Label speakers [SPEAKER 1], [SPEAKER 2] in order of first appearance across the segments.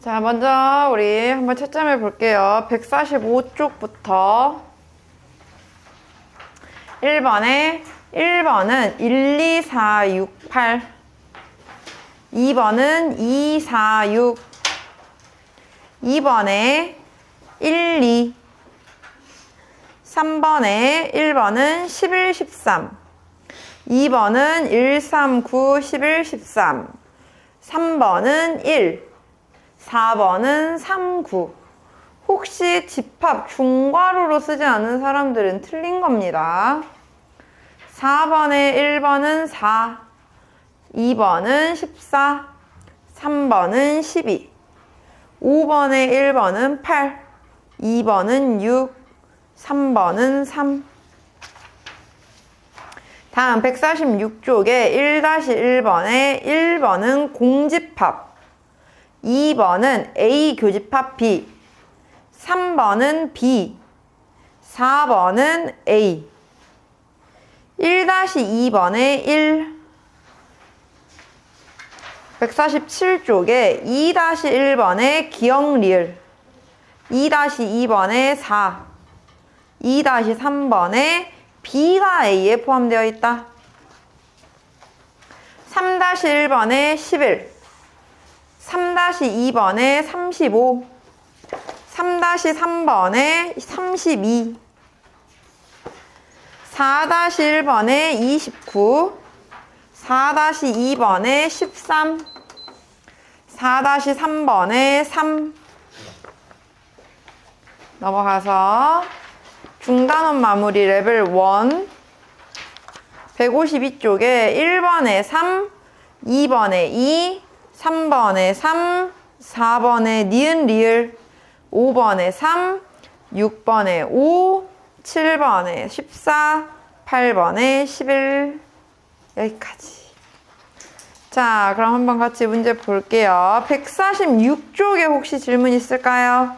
[SPEAKER 1] 자, 먼저 우리 한번 채점해 볼게요. 145쪽부터 1번은 1, 2, 4, 6, 8 2번은 2, 4, 6 2번에 1, 2 3번에 1번은 11, 13 2번은 1, 3, 9, 11, 13 3번은 1 4번은 3, 9 혹시 집합 중괄호로 쓰지 않은 사람들은 틀린 겁니다. 4번에 1번은 4 2번은 14 3번은 12 5번에 1번은 8 2번은 6 3번은 3 다음 146쪽에 1-1번에 1번은 공집합 2번은 A 교집합 B 3번은 B 4번은 A 1-2번에 1 147쪽에 2-1번에 기억 리을 2-2번에 4 2-3번에 B가 A에 포함되어 있다. 3-1번에 11 3-2번에 35 3-3번에 32 4-1번에 29 4-2번에 13 4-3번에 3 넘어가서 중단원 마무리 레벨 1 152쪽에 1번에 3 2번에 2 3번에 3 4번에 니은 리을 5번에 3 6번에 5 7번에 14 8번에 11 여기까지. 자, 그럼 한번 같이 문제 볼게요. 146쪽에 혹시 질문 있을까요?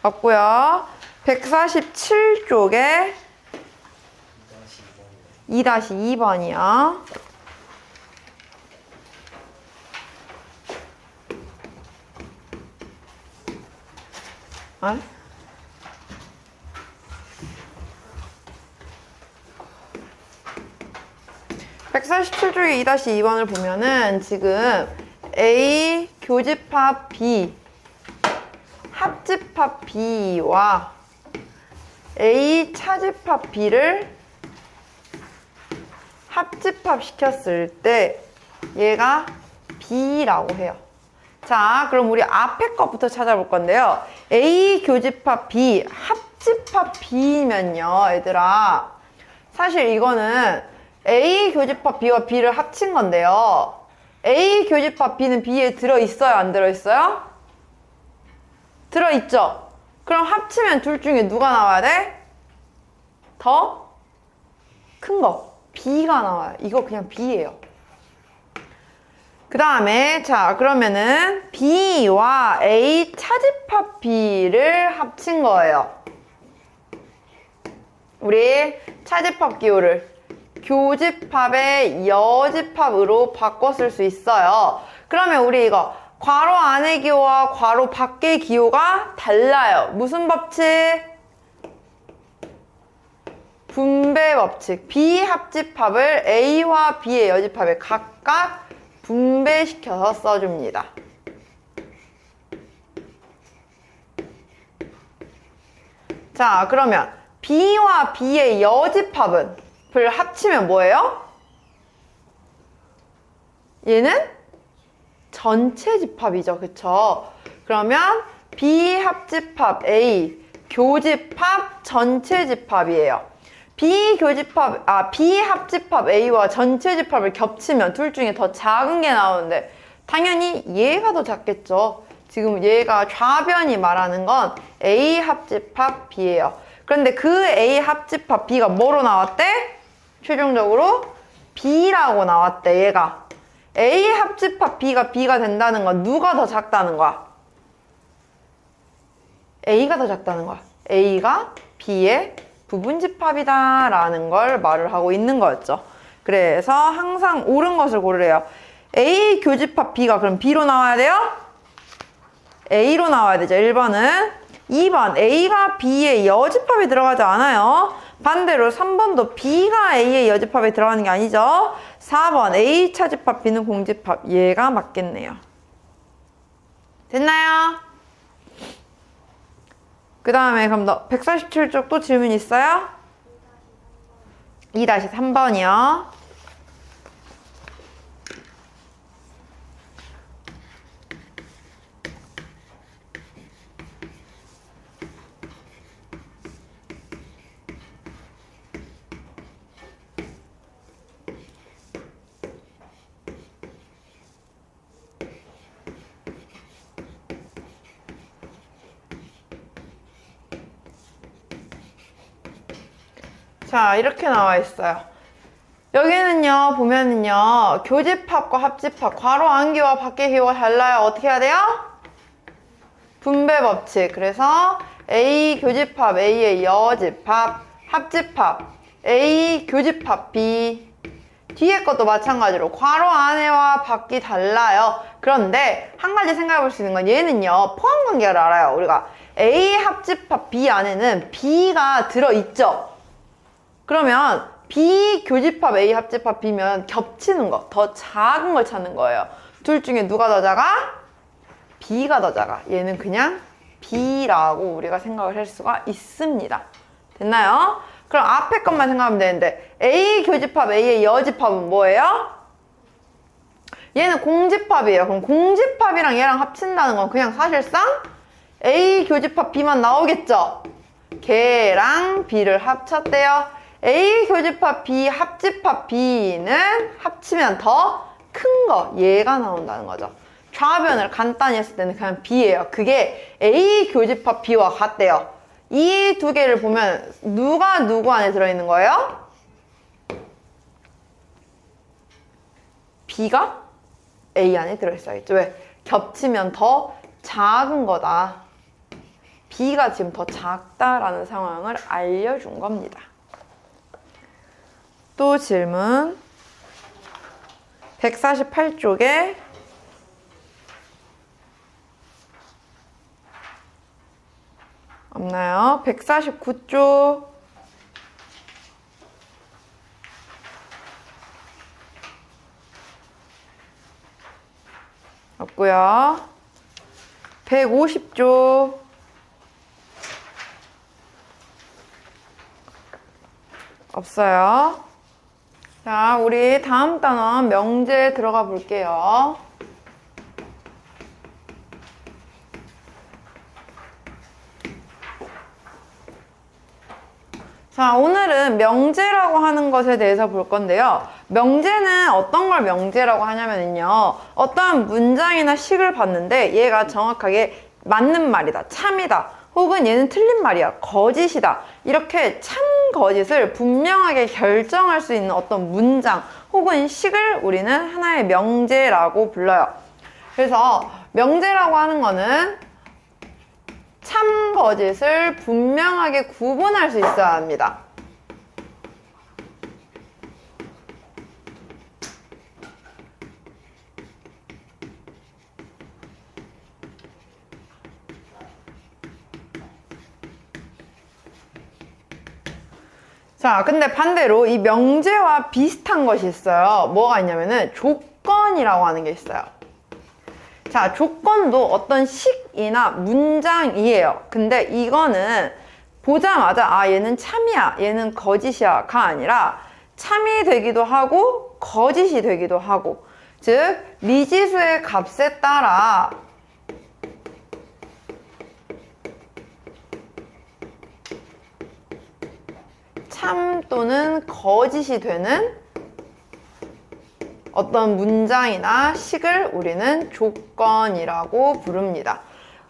[SPEAKER 1] 없고요. 147쪽에 2-2번이요. 어? 147쪽에 2-2번을 보면은 지금 A 교집합 B 합집합 B와 A 차집합 B를 합집합 시켰을 때 얘가 B라고 해요. 자, 그럼 우리 앞에 것부터 찾아볼 건데요. A 교집합 B 합집합 B면요, 얘들아. 사실 이거는 A 교집합 B와 B를 합친 건데요. A 교집합 B는 B에 들어있어요? 안 들어있어요? 들어있죠? 그럼 합치면 둘 중에 누가 나와야 돼? 더 큰 거. B가 나와요. 이거 그냥 B예요. 그 다음에 자 그러면은 B와 A 차집합 B를 합친 거예요. 우리 차집합 기호를 교집합의 여집합으로 바꿔 쓸 수 있어요. 그러면 우리 이거 괄호 안의 기호와 괄호 밖의 기호가 달라요. 무슨 법칙? 분배 법칙. B 합집합을 A와 B의 여집합에 각각 분배시켜서 써줍니다. 자, 그러면 B와 B의 여집합을 합치면 뭐예요? 얘는 전체 집합이죠. 그쵸? 그러면 B 합집합 A 교집합 전체 집합이에요. B 합집합 A와 전체 집합을 겹치면 둘 중에 더 작은 게 나오는데 당연히 얘가 더 작겠죠. 지금 얘가 좌변이 말하는 건 A 합집합 B예요. 그런데 그 A 합집합 B가 뭐로 나왔대? 최종적으로 B라고 나왔대, 얘가. A 합집합 B가 된다는 건 누가 더 작다는 거야? A가 더 작다는 거야. A가 B의 부분집합이다 라는 걸 말을 하고 있는 거였죠. 그래서 항상 옳은 것을 고르래요. A 교집합 B가 그럼 B로 나와야 돼요? A로 나와야 되죠. 1번은. 2번 A가 B의 여집합에 들어가지 않아요. 반대로 3번도 B가 A의 여집합에 들어가는 게 아니죠. 4번 A 차집합 B는 공집합. 얘가 맞겠네요. 됐나요? 그 다음에 그럼 147쪽 또 질문 있어요? 2-3번이요. 자, 이렇게 나와 있어요. 여기는요, 보면은요, 교집합과 합집합, 괄호 안기와 밖의 기호가 달라요. 어떻게 해야 돼요? 분배 법칙. 그래서 A 교집합, A의 여집합, 합집합, A 교집합 B. 뒤에 것도 마찬가지로 괄호 안에와 밖이 달라요. 그런데 한 가지 생각해 볼 수 있는 건 얘는요, 포함 관계를 알아요. 우리가 A 합집합 B 안에는 B가 들어있죠. 그러면 B 교집합 A 합집합 B면 겹치는 거, 더 작은 걸 찾는 거예요. 둘 중에 누가 더 작아? B가 더 작아. 얘는 그냥 B라고 우리가 생각을 할 수가 있습니다. 됐나요? 그럼 앞에 것만 생각하면 되는데 A 교집합 A의 여집합은 뭐예요? 얘는 공집합이에요. 그럼 공집합이랑 얘랑 합친다는 건 그냥 사실상 A 교집합 B만 나오겠죠? 걔랑 B를 합쳤대요. A 교집합 B 합집합 B는 합치면 더 큰 거, 얘가 나온다는 거죠. 좌변을 간단히 했을 때는 그냥 B예요. 그게 A 교집합 B와 같대요. 이 두 개를 보면 누가 누구 안에 들어있는 거예요? B가 A 안에 들어있어야겠죠. 왜? 겹치면 더 작은 거다. B가 지금 더 작다라는 상황을 알려준 겁니다. 또 질문 148쪽에 없나요? 149쪽 없고요. 150쪽 없어요. 자, 우리 다음 단원 명제 들어가 볼게요. 자, 오늘은 명제라고 하는 것에 대해서 볼 건데요. 명제는 어떤 걸 명제라고 하냐면요. 어떠한 문장이나 식을 봤는데 얘가 정확하게 맞는 말이다, 참이다, 혹은 얘는 틀린 말이야, 거짓이다. 이렇게 참, 거짓을 분명하게 결정할 수 있는 어떤 문장 혹은 식을 우리는 하나의 명제라고 불러요. 그래서 명제라고 하는 거는 참, 거짓을 분명하게 구분할 수 있어야 합니다. 자, 근데 반대로 이 명제와 비슷한 것이 있어요. 뭐가 있냐면은 조건이라고 하는 게 있어요. 자, 조건도 어떤 식이나 문장이에요. 근데 이거는 보자마자 아, 얘는 참이야, 얘는 거짓이야 가 아니라 참이 되기도 하고 거짓이 되기도 하고, 즉 미지수의 값에 따라 참 또는 거짓이 되는 어떤 문장이나 식을 우리는 조건이라고 부릅니다.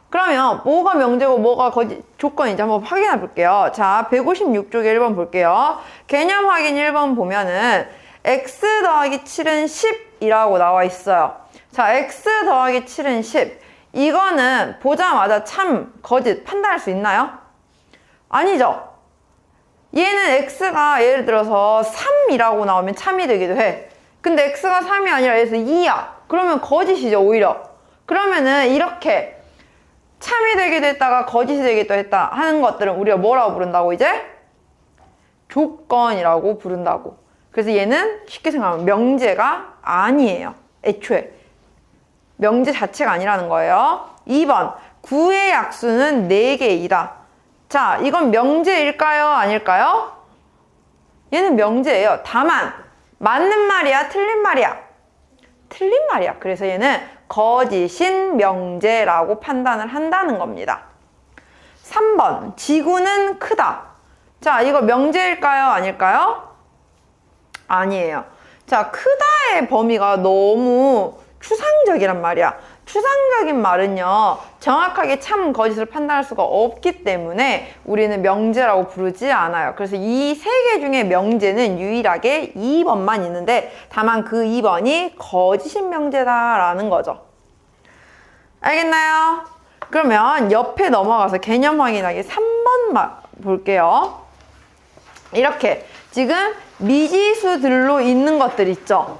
[SPEAKER 1] 그러면 뭐가 명제고 뭐가 조건인지 한번 확인해 볼게요. 자, 156쪽에 1번 볼게요. 개념 확인 1번 보면은 x 더하기 7은 10이라고 나와 있어요. 자, x 더하기 7은 10. 이거는 보자마자 참, 거짓 판단할 수 있나요? 아니죠. 얘는 x가 예를 들어서 3이라고 나오면 참이 되기도 해. 근데 x가 3이 아니라 얘에서 2야. 그러면 거짓이죠, 오히려. 그러면은 이렇게 참이 되기도 했다가 거짓이 되기도 했다 하는 것들은 우리가 뭐라고 부른다고 이제? 조건이라고 부른다고. 그래서 얘는 쉽게 생각하면 명제가 아니에요. 애초에. 명제 자체가 아니라는 거예요. 2번. 9의 약수는 4개이다. 자, 이건 명제일까요? 아닐까요? 얘는 명제예요. 다만 맞는 말이야? 틀린 말이야? 틀린 말이야. 그래서 얘는 거짓인 명제라고 판단을 한다는 겁니다. 3번. 지구는 크다. 자, 이거 명제일까요? 아닐까요? 아니에요. 자, 크다의 범위가 너무 추상적이란 말이야. 추상적인 말은요, 정확하게 참 거짓을 판단할 수가 없기 때문에 우리는 명제라고 부르지 않아요. 그래서 이 세 개 중에 명제는 유일하게 2번만 있는데 다만 그 2번이 거짓인 명제다라는 거죠. 알겠나요? 그러면 옆에 넘어가서 개념 확인하기 3번 볼게요. 이렇게 지금 미지수들로 있는 것들 있죠?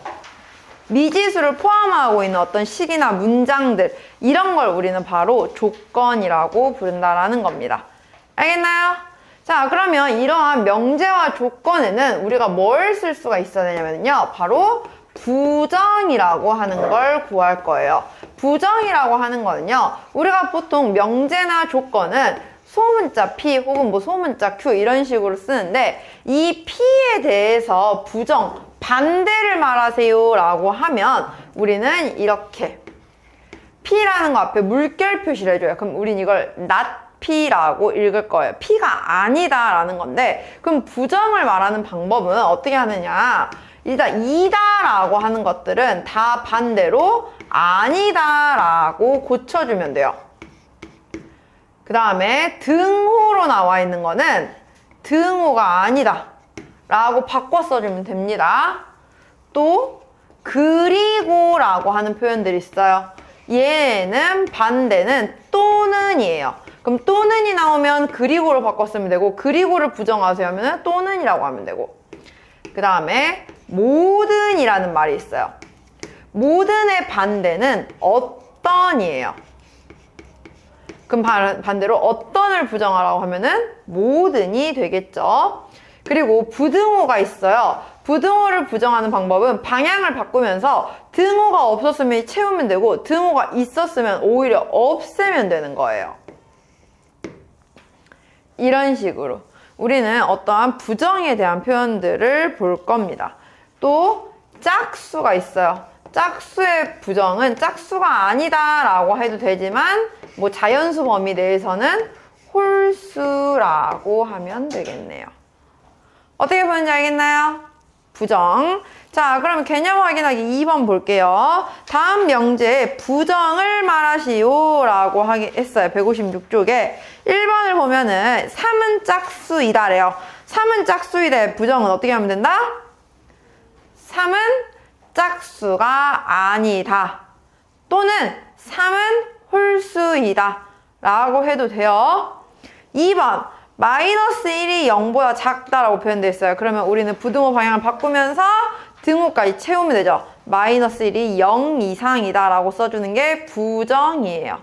[SPEAKER 1] 미지수를 포함하고 있는 어떤 식이나 문장들, 이런 걸 우리는 바로 조건이라고 부른다라는 겁니다. 알겠나요? 자, 그러면 이러한 명제와 조건에는 우리가 뭘 쓸 수가 있어야 되냐면요, 바로 부정이라고 하는 걸 구할 거예요. 부정이라고 하는 거는요, 우리가 보통 명제나 조건은 소문자 P 혹은 뭐 소문자 Q 이런 식으로 쓰는데, 이 P에 대해서 부정, 반대를 말하세요 라고 하면 우리는 이렇게 P라는 거 앞에 물결 표시를 해줘요. 그럼 우린 이걸 not P라고 읽을 거예요. P가 아니다 라는 건데, 그럼 부정을 말하는 방법은 어떻게 하느냐, 일단 이다 라고 하는 것들은 다 반대로 아니다 라고 고쳐주면 돼요. 그 다음에 등호로 나와 있는 거는 등호가 아니다 라고 바꿔 써주면 됩니다. 또 그리고 라고 하는 표현들이 있어요. 얘는 반대는 또는이에요. 그럼 또는이 나오면 그리고로 바꿔 쓰면 되고, 그리고를 부정하세요 하면 또는이라고 하면 되고, 그 다음에 모든이라는 말이 있어요. 모든의 반대는 어떤이에요. 그럼 반대로 어떤을 부정하라고 하면은 모든이 되겠죠. 그리고 부등호가 있어요. 부등호를 부정하는 방법은 방향을 바꾸면서 등호가 없었으면 채우면 되고, 등호가 있었으면 오히려 없애면 되는 거예요. 이런 식으로 우리는 어떠한 부정에 대한 표현들을 볼 겁니다. 또 짝수가 있어요. 짝수의 부정은 짝수가 아니다 라고 해도 되지만, 뭐 자연수 범위 내에서는 홀수라고 하면 되겠네요. 어떻게 보는지 알겠나요? 부정. 자, 그럼 개념 확인하기 2번 볼게요. 다음 명제에 부정을 말하시오 라고 했어요. 156쪽에 1번을 보면은 3은 짝수이다 래요. 3은 짝수이다의 부정은 어떻게 하면 된다? 3은 짝수가 아니다, 또는 3은 홀수이다 라고 해도 돼요. 2번 마이너스 1이 0보다 작다라고 표현되어 있어요. 그러면 우리는 부등호 방향을 바꾸면서 등호까지 채우면 되죠. 마이너스 1이 0 이상이다 라고 써주는 게 부정이에요.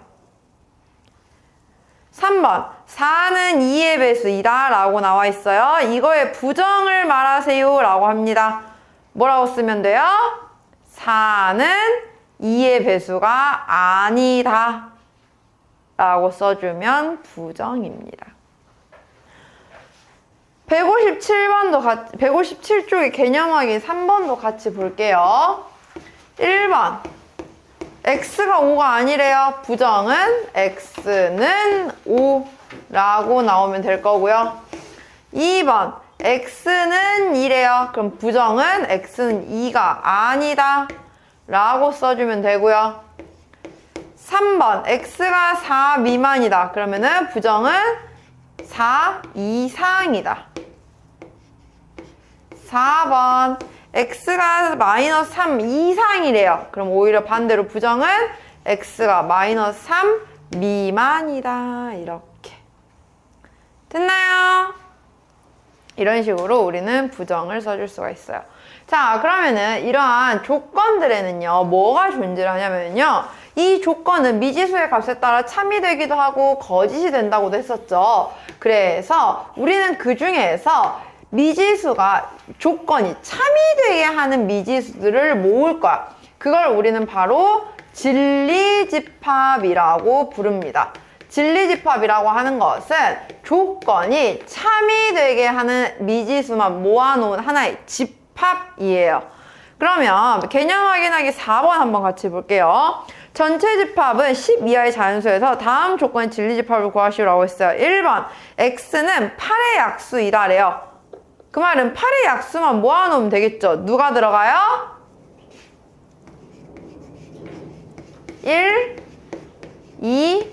[SPEAKER 1] 3번 4는 2의 배수이다 라고 나와 있어요. 이거의 부정을 말하세요 라고 합니다. 뭐라고 쓰면 돼요? 4는 2의 배수가 아니다 라고 써주면 부정입니다. 157쪽의 개념 확인 3번도 같이 볼게요. 1번 x가 5가 아니래요. 부정은 x는 5라고 나오면 될 거고요. 2번 x는 2래요. 그럼 부정은 x는 2가 아니다 라고 써주면 되고요. 3번 x가 4 미만이다. 그러면은 부정은 4 이상이다. 4번 x가 마이너스 3 이상이래요. 그럼 오히려 반대로 부정은 x가 마이너스 3 미만이다. 이렇게 됐나요? 이런 식으로 우리는 부정을 써줄 수가 있어요. 자, 그러면은 이러한 조건들에는요, 뭐가 존재를 하냐면요, 이 조건은 미지수의 값에 따라 참이 되기도 하고 거짓이 된다고도 했었죠. 그래서 우리는 그 중에서 미지수가 조건이 참이 되게 하는 미지수들을 모을 거야. 그걸 우리는 바로 진리집합이라고 부릅니다. 진리집합이라고 하는 것은 조건이 참이 되게 하는 미지수만 모아놓은 하나의 집합이에요. 그러면 개념 확인하기 4번 한번 같이 볼게요. 전체 집합은 10 이하의 자연수에서 다음 조건의 진리집합을 구하시오라고 했어요. 1번, x는 8의 약수이다래요. 그 말은 8의 약수만 모아놓으면 되겠죠. 누가 들어가요? 1, 2,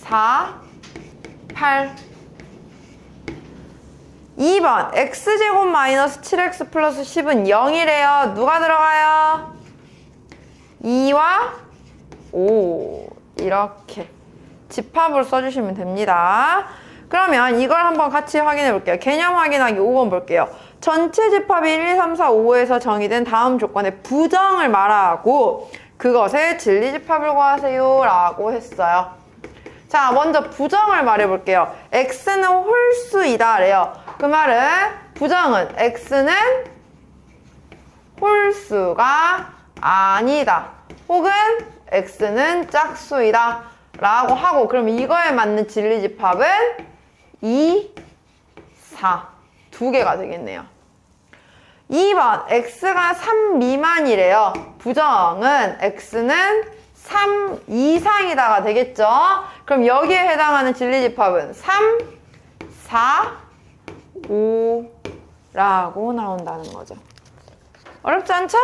[SPEAKER 1] 4, 8. 2번, x제곱 마이너스 7x 플러스 10은 0이래요. 누가 들어가요? 2와 5. 이렇게 집합으로 써주시면 됩니다. 그러면 이걸 한번 같이 확인해 볼게요. 개념 확인하기 5번 볼게요. 전체 집합이 1, 2, 3, 4, 5에서 정의된 다음 조건의 부정을 말하고 그것의 진리집합을 구하세요 라고 했어요. 자, 먼저 부정을 말해 볼게요. x는 홀수이다 래요. 그 말은 부정은 x는 홀수가 아니다. 혹은 x는 짝수이다 라고 하고, 그럼 이거에 맞는 진리집합은 2, 4 두 개가 되겠네요. 2번, x가 3 미만이래요. 부정은 x는 3 이상이다가 되겠죠. 그럼 여기에 해당하는 진리집합은 3, 4, 5 라고 나온다는 거죠. 어렵지 않죠?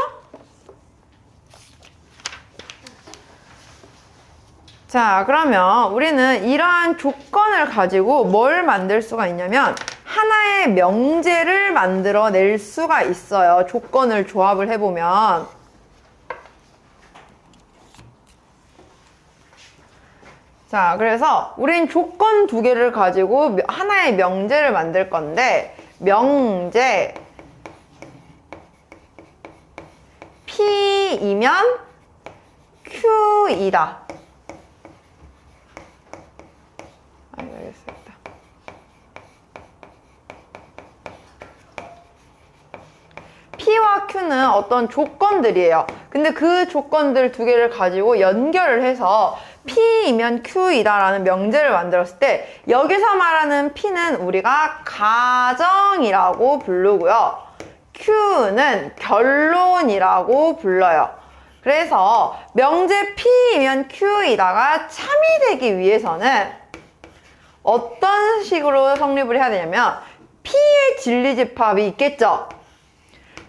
[SPEAKER 1] 자, 그러면 우리는 이러한 조건을 가지고 뭘 만들 수가 있냐면 하나의 명제를 만들어낼 수가 있어요. 조건을 조합을 해보면. 자, 그래서 우린 조건 두 개를 가지고 하나의 명제를 만들 건데, 명제 P이면 Q이다. 알겠습니다. P와 Q는 어떤 조건들이에요. 근데 그 조건들 두 개를 가지고 연결을 해서 P이면 Q이다라는 명제를 만들었을 때 여기서 말하는 P는 우리가 가정이라고 부르고요. Q는 결론이라고 불러요. 그래서 명제 P이면 Q이다가 참이 되기 위해서는 어떤 식으로 성립을 해야 되냐면 P의 진리집합이 있겠죠.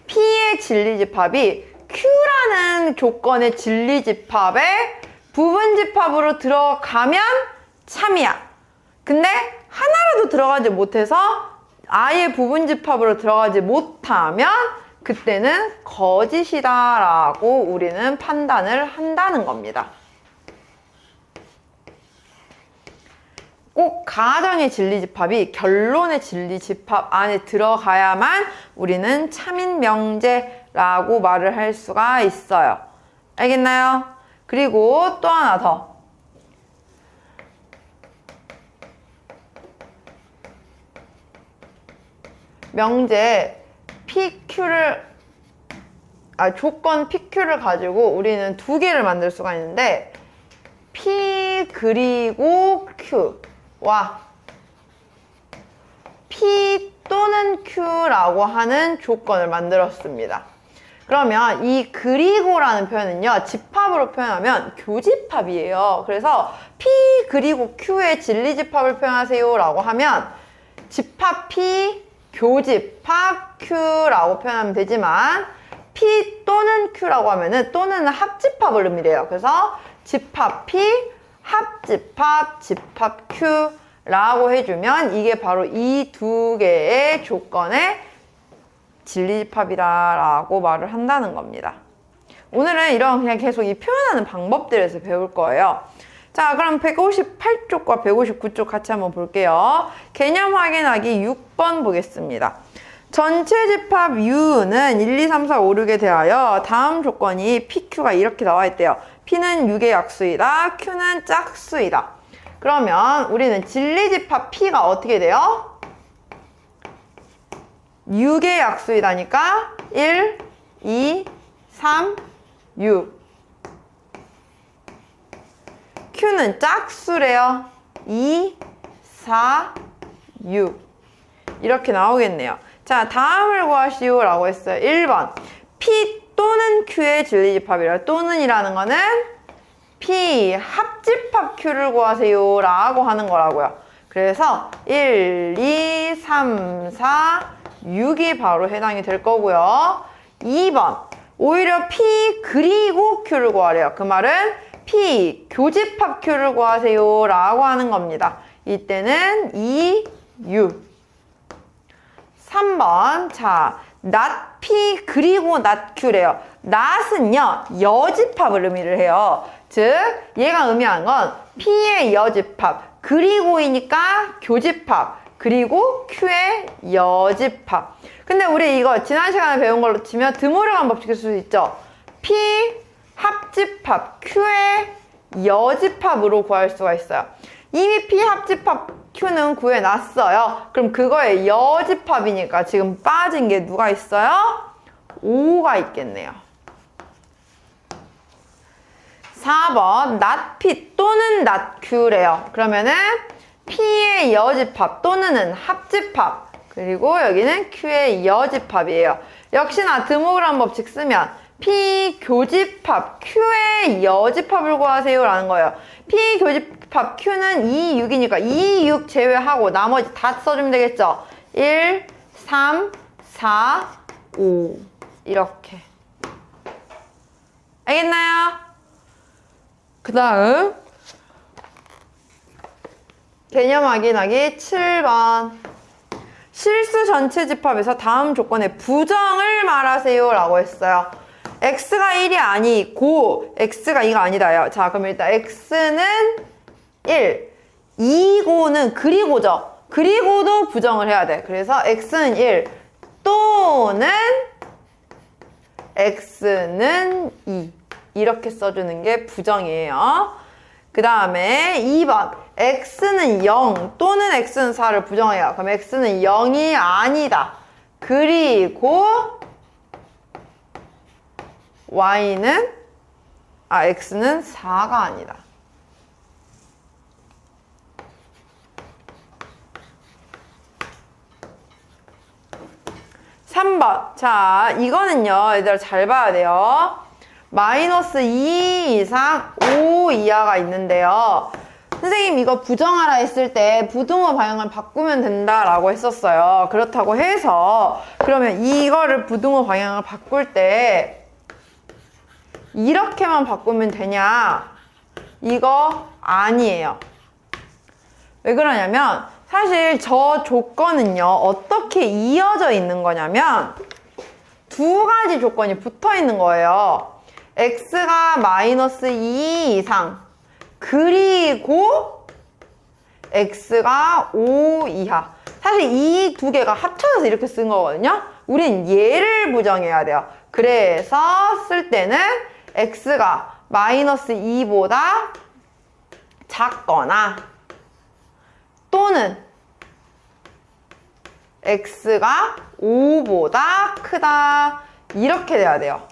[SPEAKER 1] P의 진리집합이 Q라는 조건의 진리집합에 부분집합으로 들어가면 참이야. 근데 하나라도 들어가지 못해서 아예 부분집합으로 들어가지 못하면 그때는 거짓이다라고 우리는 판단을 한다는 겁니다. 꼭 가정의 진리집합이 결론의 진리집합 안에 들어가야만 우리는 참인 명제라고 말을 할 수가 있어요. 알겠나요? 그리고 또 하나 더. 명제 조건 PQ를 가지고 우리는 두 개를 만들 수가 있는데 P 그리고 Q와 P 또는 Q라고 하는 조건을 만들었습니다. 그러면 이 그리고라는 표현은요, 집합으로 표현하면 교집합이에요. 그래서 P 그리고 Q의 진리집합을 표현하세요 라고 하면 집합 P, 교집합 Q라고 표현하면 되지만 P 또는 Q라고 하면은 또는 합집합을 의미해요. 그래서 집합 P, 합집합, 집합 Q라고 해주면 이게 바로 이 두 개의 조건의 진리집합이다라고 말을 한다는 겁니다. 오늘은 이런 그냥 계속 이 표현하는 방법들에서 배울 거예요. 자, 그럼 158쪽과 159쪽 같이 한번 볼게요. 개념 확인하기 6번 보겠습니다. 전체 집합 U는 1, 2, 3, 4, 5, 6에 대하여 다음 조건이 PQ가 이렇게 나와 있대요. P는 6의 약수이다. Q는 짝수이다. 그러면 우리는 진리집합 P가 어떻게 돼요? 6의 약수이다니까 1, 2, 3, 6. Q는 짝수래요. 2, 4, 6. 이렇게 나오겠네요. 자, 다음을 구하시오 라고 했어요. 1번. P 또는 Q의 진리집합이래요. 또는이라는 거는 P 합집합 Q를 구하세요 라고 하는 거라고요. 그래서 1, 2, 3, 4, 6이 바로 해당이 될 거고요. 2번. 오히려 P 그리고 Q를 구하래요. 그 말은 P 교집합 Q를 구하세요 라고 하는 겁니다. 이때는 2, 6. 3번. 자, not P 그리고 not Q래요. not은요, 여집합을 의미를 해요. 즉, 얘가 의미하는 건 P의 여집합, 그리고이니까 교집합, 그리고 Q의 여집합. 근데 우리 이거 지난 시간에 배운 걸로 치면 드모르간 법칙일 수 있죠. P 합집합, Q의 여집합으로 구할 수가 있어요. 이미 P 합집합 Q는 구해놨어요. 그럼 그거의 여집합이니까 지금 빠진 게 누가 있어요? 5가 있겠네요. 4번 not P 또는 not Q래요. 그러면은 P의 여집합 또는은 합집합, 그리고 여기는 Q의 여집합이에요. 역시나 드모그람 법칙 쓰면 P 교집합 Q의 여집합을 구하세요 라는 거예요. P 교집합 Q는 2, 6이니까 2, 6 제외하고 나머지 다 써주면 되겠죠. 1, 3, 4, 5 이렇게. 알겠나요? 그 다음 개념 확인하기 7번. 실수 전체 집합에서 다음 조건의 부정을 말하세요 라고 했어요. x가 1이 아니고 x가 2가 아니다요. 자, 그럼 일단 x는 1, 2고는 그리고죠. 그리고도 부정을 해야 돼. 그래서 x는 1 또는 x는 2 이렇게 써주는 게 부정이에요. 그 다음에 2번 x는 0 또는 x는 4를 부정해요. 그럼 x는 0이 아니다. 그리고 x는 4가 아니다. (3번) 자, 이거는요 얘들아 잘 봐야 돼요. 마이너스 2 이상 5 이하가 있는데요. 선생님 이거 부정하라 했을 때 부등호 방향을 바꾸면 된다라고 했었어요. 그렇다고 해서 그러면 이거를 부등호 방향을 바꿀 때 이렇게만 바꾸면 되냐? 이거 아니에요. 왜 그러냐면 사실 저 조건은요 어떻게 이어져 있는 거냐면 두 가지 조건이 붙어 있는 거예요. x가 마이너스 2 이상 그리고 x가 5 이하. 사실 이 두 개가 합쳐져서 이렇게 쓴 거거든요. 우린 얘를 부정해야 돼요. 그래서 쓸 때는 x가 마이너스 2보다 작거나 또는 x가 5보다 크다 이렇게 돼야 돼요.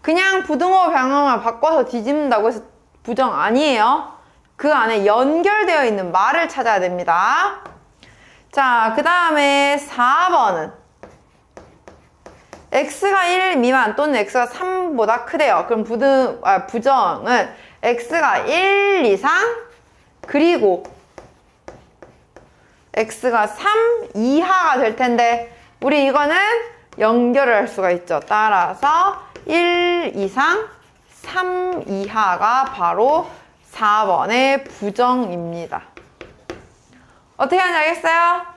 [SPEAKER 1] 그냥 부등호 방향을 바꿔서 뒤집는다고 해서 부정 아니에요. 그 안에 연결되어 있는 말을 찾아야 됩니다. 자, 그 다음에 4번은 x가 1 미만 또는 x가 3보다 크대요. 그럼 부정은 x가 1 이상 그리고 x가 3 이하가 될 텐데 우리 이거는 연결을 할 수가 있죠. 따라서 1 이상 3 이하가 바로 4번의 부정입니다. 어떻게 하는지 알겠어요?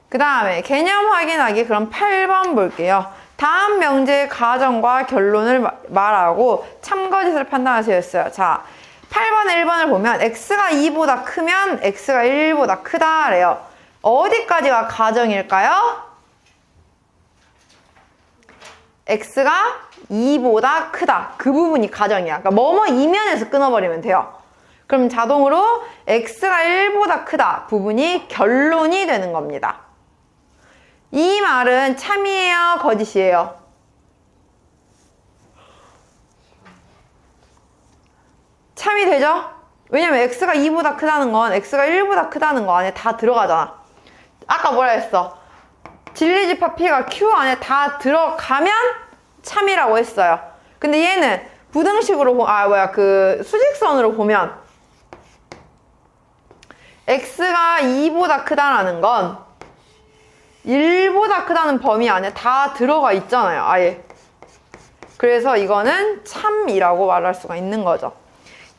[SPEAKER 1] 그 다음에 개념 확인하기 그럼 8번 볼게요. 다음 명제의 가정과 결론을 말하고 참거짓을 판단하세요 했어요. 자, 8번에 1번을 보면 x가 2보다 크면 x가 1보다 크다래요. 어디까지가 가정일까요? x가 2보다 크다. 그 부분이 가정이야. 그러니까 뭐뭐 이면에서 끊어버리면 돼요. 그럼 자동으로 x가 1보다 크다 부분이 결론이 되는 겁니다. 이 말은 참이에요? 거짓이에요? 참이 되죠? 왜냐면 x가 2보다 크다는 건 x가 1보다 크다는 거 안에 다 들어가잖아. 아까 뭐라 했어? 진리집합 P가 Q 안에 다 들어가면 참이라고 했어요. 근데 얘는 부등식으로 수직선으로 보면 x가 2보다 크다라는 건 1보다 크다는 범위 안에 다 들어가 있잖아요. 아예. 그래서 이거는 참이라고 말할 수가 있는 거죠.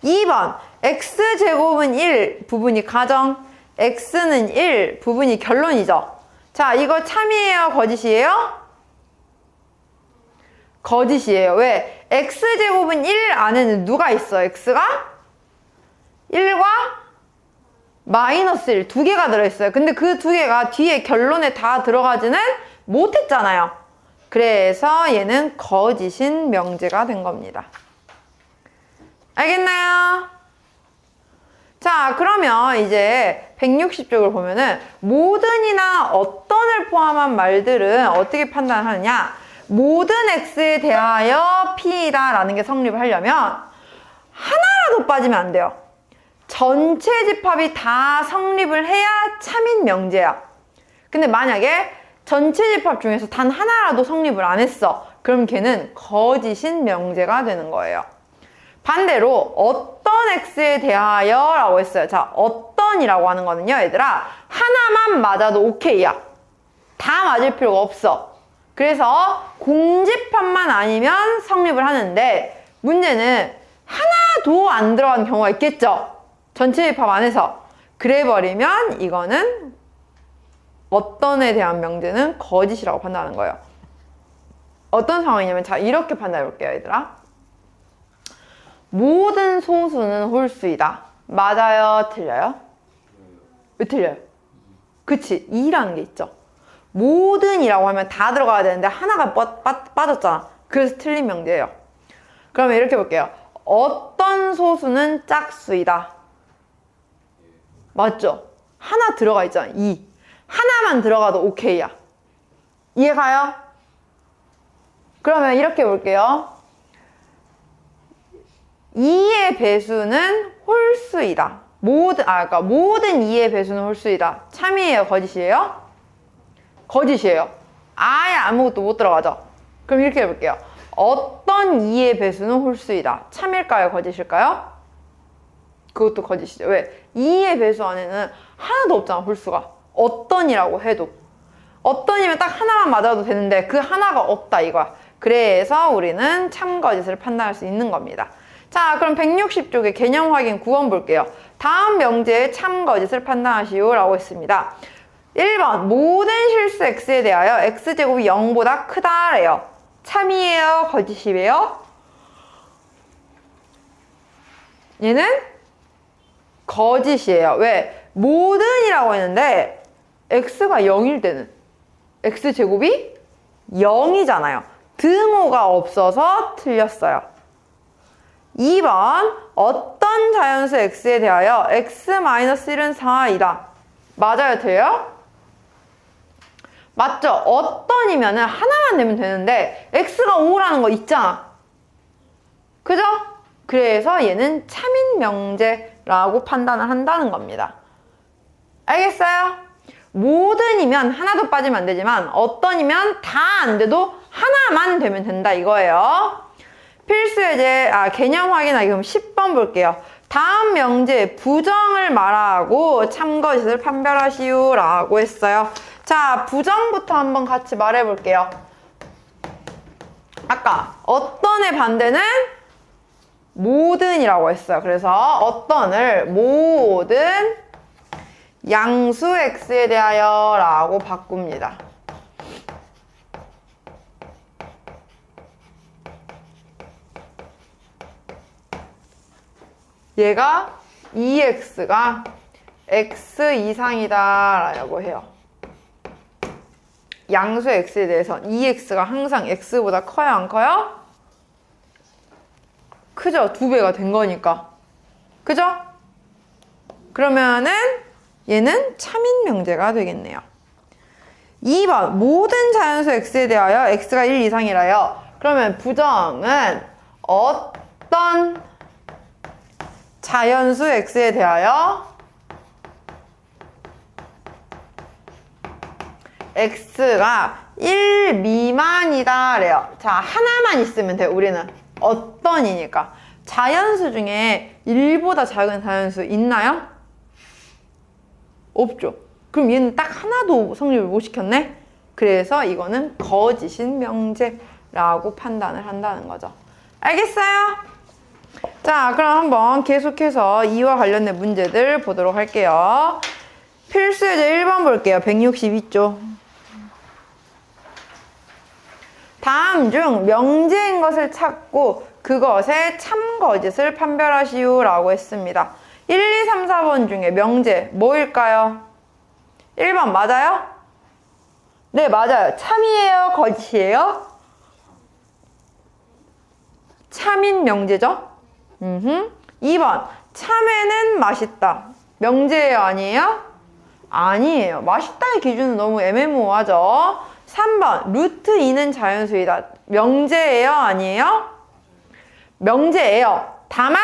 [SPEAKER 1] 2번 x제곱은 1 부분이 가정, x는 1 부분이 결론이죠. 자, 이거 참이에요? 거짓이에요? 거짓이에요. 왜? x제곱은 1 안에는 누가 있어? x가 1과 마이너스 1 두 개가 들어있어요. 근데 그 두 개가 뒤에 결론에 다 들어가지는 못했잖아요. 그래서 얘는 거짓인 명제가 된 겁니다. 알겠나요? 자, 그러면 이제 160쪽을 보면은 모든이나 어떤을 포함한 말들은 어떻게 판단하느냐? 모든 x에 대하여 p이다 라는 게 성립을 하려면 하나라도 빠지면 안 돼요. 전체 집합이 다 성립을 해야 참인 명제야. 근데 만약에 전체 집합 중에서 단 하나라도 성립을 안 했어. 그럼 걔는 거짓인 명제가 되는 거예요. 반대로 어떤 x에 대하여 라고 했어요. 자, 어떤이라고 하는 거는요, 얘들아, 하나만 맞아도 오케이야. 다 맞을 필요가 없어. 그래서 공집합만 아니면 성립을 하는데 문제는 하나도 안 들어간 경우가 있겠죠. 전체 집합 안에서. 그래 버리면 이거는 어떤에 대한 명제는 거짓이라고 판단하는 거예요. 어떤 상황이냐면 자, 이렇게 판단해 볼게요, 얘들아. 모든 소수는 홀수이다. 맞아요? 틀려요? 왜 틀려요? 그치, 2라는 게 있죠. 모든이라고 하면 다 들어가야 되는데 하나가 빠졌잖아. 그래서 틀린 명제예요. 그러면 이렇게 볼게요. 어떤 소수는 짝수이다. 맞죠? 하나 들어가 있잖아. 2. 하나만 들어가도 오케이야. 이해 가요? 그러면 이렇게 볼게요. 2의 배수는 홀수이다. 모든 2의 배수는 홀수이다. 참이에요? 거짓이에요? 거짓이에요. 아예 아무것도 못 들어가죠? 그럼 이렇게 해볼게요. 어떤 2의 배수는 홀수이다. 참일까요? 거짓일까요? 그것도 거짓이죠. 왜? 2의 배수 안에는 하나도 없잖아, 홀수가. 어떤이라고 해도. 어떤이면 딱 하나만 맞아도 되는데 그 하나가 없다, 이거야. 그래서 우리는 참거짓을 판단할 수 있는 겁니다. 자, 그럼 160쪽의 개념 확인 9번 볼게요. 다음 명제의 참거짓을 판단하시오 라고 했습니다. 1번 모든 실수 x에 대하여 x제곱이 0보다 크다래요. 참이에요? 거짓이에요? 얘는 거짓이에요. 왜? 모든이라고 했는데 x가 0일 때는 x제곱이 0이잖아요. 등호가 없어서 틀렸어요. 2번 어떤 자연수 x에 대하여 x-1은 4이다. 맞아요? 틀려요? 맞죠? 어떤이면은 하나만 내면 되는데 x가 5라는 거 있잖아. 그죠? 그래서 얘는 참인 명제라고 판단을 한다는 겁니다. 알겠어요? 모든이면 하나도 빠지면 안 되지만 어떤이면 다 안 돼도 하나만 되면 된다 이거예요. 필수예제 개념 확인하기. 그럼 10번 볼게요. 다음 명제 부정을 말하고 참거짓을 판별하시오 라고 했어요. 자, 부정부터 한번 같이 말해 볼게요. 아까 어떤의 반대는 모든이라고 했어요. 그래서 어떤을 모든 양수 x에 대하여 라고 바꿉니다. 얘가 2x가 x 이상이다 라고 해요. 양수 x에 대해서 2x가 항상 x보다 커요, 안 커요? 크죠? 2배가 된 거니까. 그죠? 그러면은 얘는 참인 명제가 되겠네요. 2번 모든 자연수 x에 대하여 x가 1 이상이라요. 그러면 부정은 어떤 자연수 x에 대하여 x가 1 미만이다 래요. 자, 하나만 있으면 돼요. 우리는 어떤이니까. 자연수 중에 1보다 작은 자연수 있나요? 없죠. 그럼 얘는 딱 하나도 성립을 못 시켰네? 그래서 이거는 거짓인 명제라고 판단을 한다는 거죠. 알겠어요? 자, 그럼 한번 계속해서 이와 관련된 문제들 보도록 할게요. 필수예제 1번 볼게요. 162쪽. 다음 중 명제인 것을 찾고 그것의 참거짓을 판별하시오 라고 했습니다. 1, 2, 3, 4번 중에 명제 뭐일까요? 1번 맞아요? 네, 맞아요. 참이에요? 거짓이에요? 참인 명제죠? 2번 참외는 맛있다. 명제예요? 아니에요? 아니에요. 맛있다의 기준은 너무 애매모호하죠? 3번 루트 2는 자연수이다. 명제예요? 아니에요? 명제예요. 다만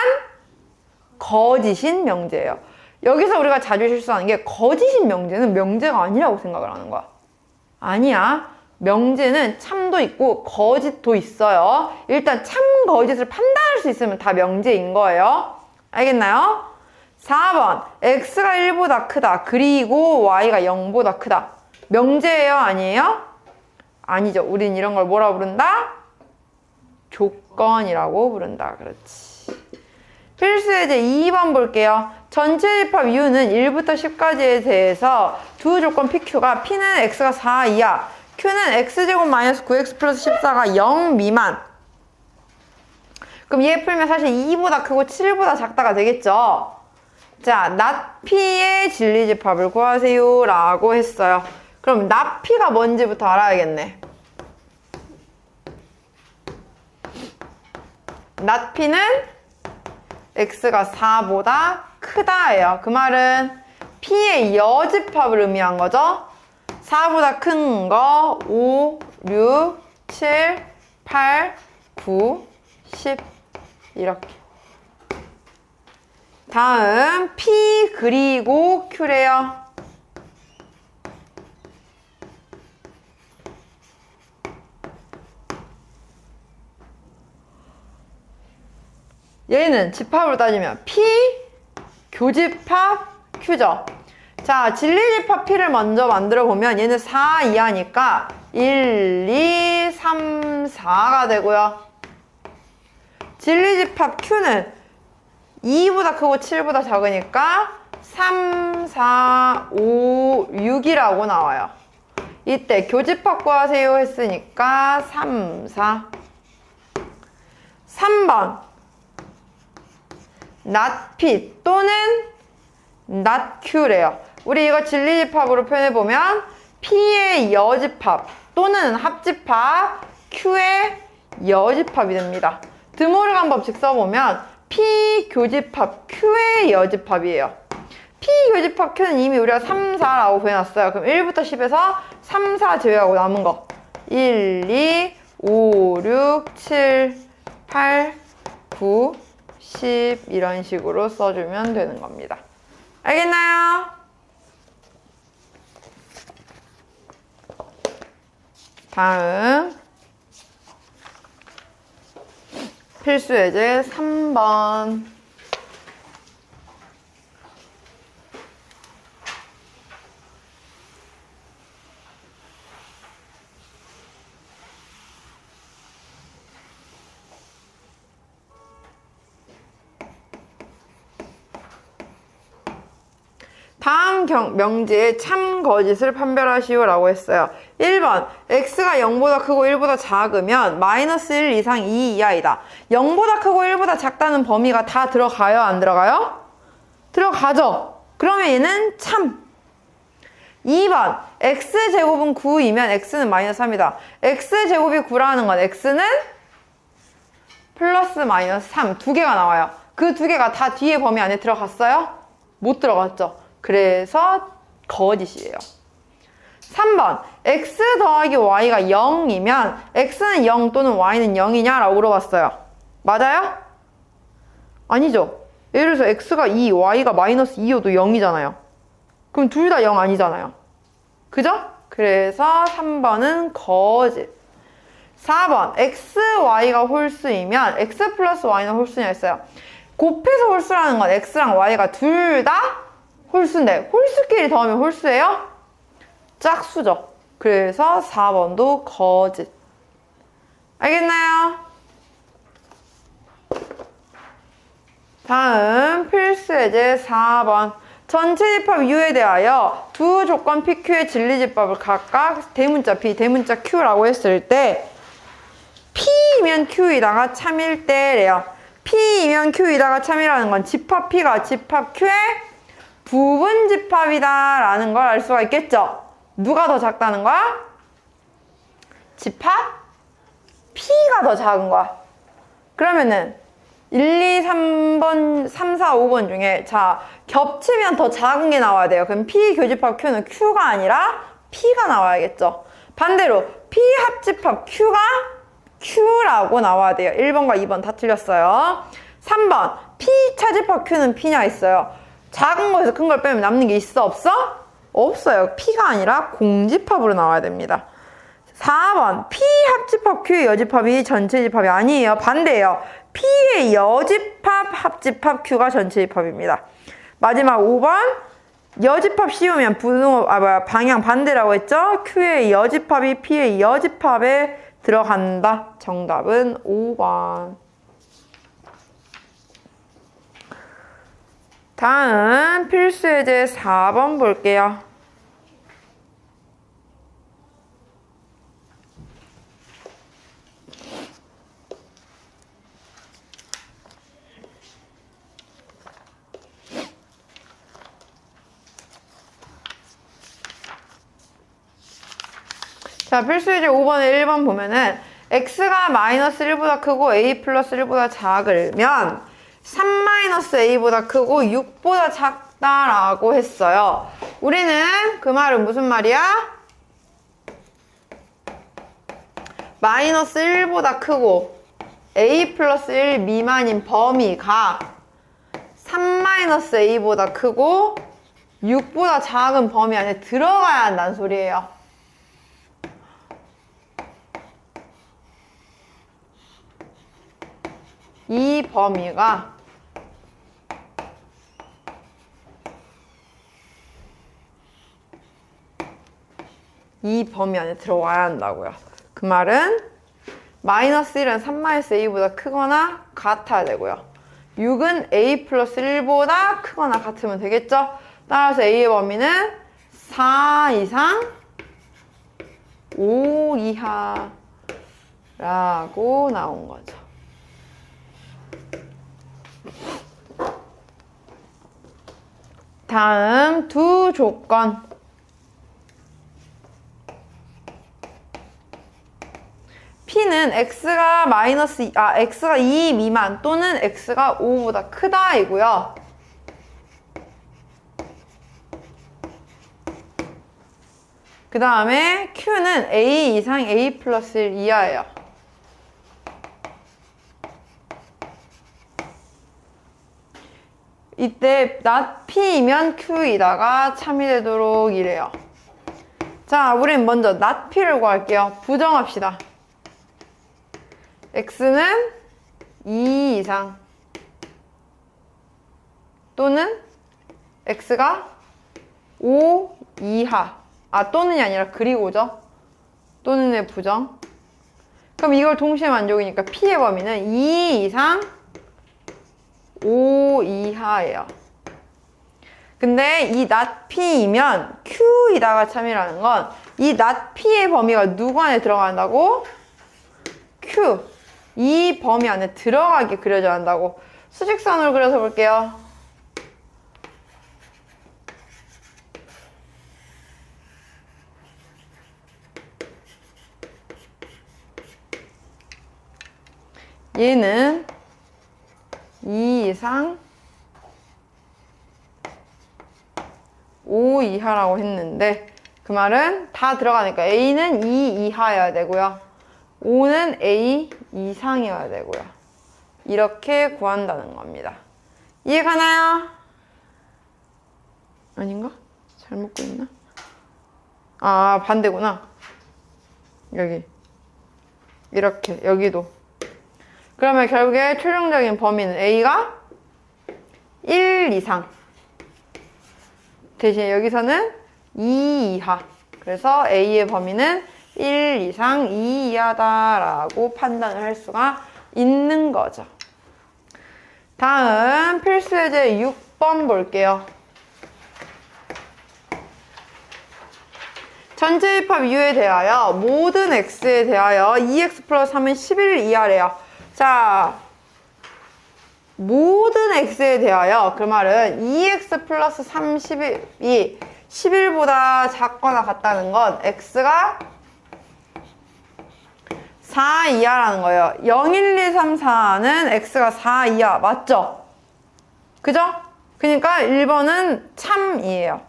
[SPEAKER 1] 거짓인 명제예요. 여기서 우리가 자주 실수하는 게 거짓인 명제는 명제가 아니라고 생각을 하는 거야. 아니야. 명제는 참도 있고 거짓도 있어요. 일단 참 거짓을 판단할 수 있으면 다 명제인 거예요. 알겠나요? 4번 x가 1보다 크다. 그리고 y가 0보다 크다. 명제예요? 아니에요? 아니죠. 우린 이런 걸 뭐라 부른다? 조건이라고 부른다. 그렇지. 필수예제 2번 볼게요. 전체 집합 U는 1부터 10까지에 대해서 두 조건 PQ가 P는 X가 4 이하, Q는 X제곱 마이너스 9X 플러스 14가 0 미만. 그럼 얘 풀면 사실 2보다 크고 7보다 작다가 되겠죠? 자, 낫 P의 진리집합을 구하세요 라고 했어요. 그럼 낫 P가 뭔지부터 알아야겠네. 낫 P는 x가 4보다 크다예요. 그 말은 P의 여집합을 의미한 거죠. 4보다 큰 거 5, 6, 7, 8, 9, 10 이렇게. 다음 P 그리고 Q래요. 얘는 집합으로 따지면 P 교집합 Q죠. 자, 진리집합 P를 먼저 만들어 보면 얘는 4 이하니까 1, 2, 3, 4가 되고요. 진리집합 Q는 2보다 크고 7보다 작으니까 3, 4, 5, 6이라고 나와요. 이때 교집합 구하세요 했으니까 3, 4. 3번 낫 P 또는 낫 Q래요. 우리 이거 진리집합으로 표현해보면 P의 여집합 또는 합집합 Q의 여집합이 됩니다. 드모르간 법칙 써보면 P 교집합 Q의 여집합이에요. P 교집합 Q는 이미 우리가 3, 4라고 구해놨어요. 그럼 1부터 10에서 3, 4 제외하고 남은 거 1, 2, 5, 6, 7, 8, 9, 10 이런 식으로 써주면 되는 겁니다. 알겠나요? 다음 필수예제 3번. 다음 명제의 참 거짓을 판별하시오 라고 했어요. 1번 x가 0보다 크고 1보다 작으면 마이너스 1 이상 2 이하이다. 0보다 크고 1보다 작다는 범위가 다 들어가요? 안 들어가요? 들어가죠. 그러면 얘는 참. 2번 x제곱은 9이면 x는 마이너스 3이다. x제곱이 9라는 건 x는 플러스 마이너스 3 두 개가 나와요. 그 두 개가 다 뒤에 범위 안에 들어갔어요? 못 들어갔죠. 그래서 거짓이에요. 3번 x 더하기 y가 0이면 x는 0 또는 y는 0이냐? 라고 물어봤어요. 맞아요? 아니죠. 예를 들어서 x가 2, y가 마이너스 2여도 0이잖아요. 그럼 둘 다 0 아니잖아요. 그죠? 그래서 3번은 거짓. 4번 x, y가 홀수이면 x 플러스 y는 홀수냐 했어요. 곱해서 홀수라는 건 x랑 y가 둘 다 홀수인데 홀수끼리 더하면 홀수예요? 짝수죠. 그래서 4번도 거짓. 알겠나요? 다음 필수예제 4번. 전체 집합 U에 대하여 두 조건 PQ의 진리집합을 각각 대문자 P, 대문자 Q라고 했을 때 P이면 Q이다가 참일 때래요. P이면 Q이다가 참이라는 건 집합 P가 집합 Q의 부분 집합이다 라는 걸 알 수가 있겠죠. 누가 더 작다는 거야? 집합 P가 더 작은 거야. 그러면은 1, 2, 3번, 3, 4, 5번 중에 자 겹치면 더 작은 게 나와야 돼요. 그럼 P 교집합 Q는 Q가 아니라 P가 나와야겠죠. 반대로 P 합집합 Q가 Q라고 나와야 돼요. 1번과 2번 다 틀렸어요. 3번 P 차집합 Q는 P냐 했어요. 작은 거에서 큰 걸 빼면 남는 게 있어 없어? 없어요. P가 아니라 공집합으로 나와야 됩니다. 4번 P 합집합 Q의 여집합이 전체 집합이 아니에요. 반대예요. P의 여집합 합집합 Q가 전체 집합입니다. 마지막 5번 여집합 씌우면 방향 반대라고 했죠? Q의 여집합이 P의 여집합에 들어간다. 정답은 5번. 다음 필수예제 4번 볼게요. 자, 필수예제 5번에 1번 보면은 x가 마이너스 1보다 크고 a 플러스 1보다 작으면 3 마이너스 a보다 크고 6보다 작다라고 했어요. 우리는 그 말은 무슨 말이야? 마이너스 1보다 크고 a 플러스 1 미만인 범위가 3 마이너스 a보다 크고 6보다 작은 범위 안에 들어가야 한다는 소리예요. 이 범위가 이 범위 안에 들어와야 한다고요. 그 말은 마이너스 1은 3 마이너스 a보다 크거나 같아야 되고요. 6은 a 플러스 1보다 크거나 같으면 되겠죠? 따라서 a의 범위는 4 이상 5 이하라고 나온 거죠. 다음 두 조건. P는 x가 x가 2 미만 또는 x가 5보다 크다 이고요. 그 다음에 Q는 a 이상 a 플러스 1 이하예요. 이때 not P이면 Q이다가 참이 되도록 이래요. 자, 우린 먼저 not P를 구할게요. 부정합시다. X는 2 이상 또는 X가 5 이하. 또는이 아니라 그리고죠. 또는의 부정. 그럼 이걸 동시에 만족이니까 P의 범위는 2 이상 5 이하예요. 근데 이 not P이면 Q이다가 참이라는 건 이 not P의 범위가 누구 안에 들어간다고? Q. 이 범위 안에 들어가게 그려져야 한다고. 수직선으로 그려서 볼게요. 얘는 2 이상 5 이하라고 했는데 그 말은 다 들어가니까 A는 2 이하여야 되고요. 5는 A 이상이어야 되고요. 이렇게 구한다는 겁니다. 이해가나요? 아닌가? 잘못 그렸나? 아, 반대구나. 여기. 이렇게, 여기도. 그러면 결국에 최종적인 범위는 A가 1 이상. 대신 여기서는 2 이하. 그래서 A의 범위는 1 이상 2 이하다라고 판단을 할 수가 있는 거죠. 다음 필수 예제 6번 볼게요. 전체 집합 U에 대하여 모든 X에 대하여 2X 플러스 3은 11 이하래요. 자, 모든 X에 대하여 그 말은 2X 플러스 3, 11이 11보다 작거나 같다는 건 X가 4 이하라는 거예요. 0, 1, 2, 3, 4는 X가 4 이하 맞죠? 그죠? 그러니까 1번은 참이에요.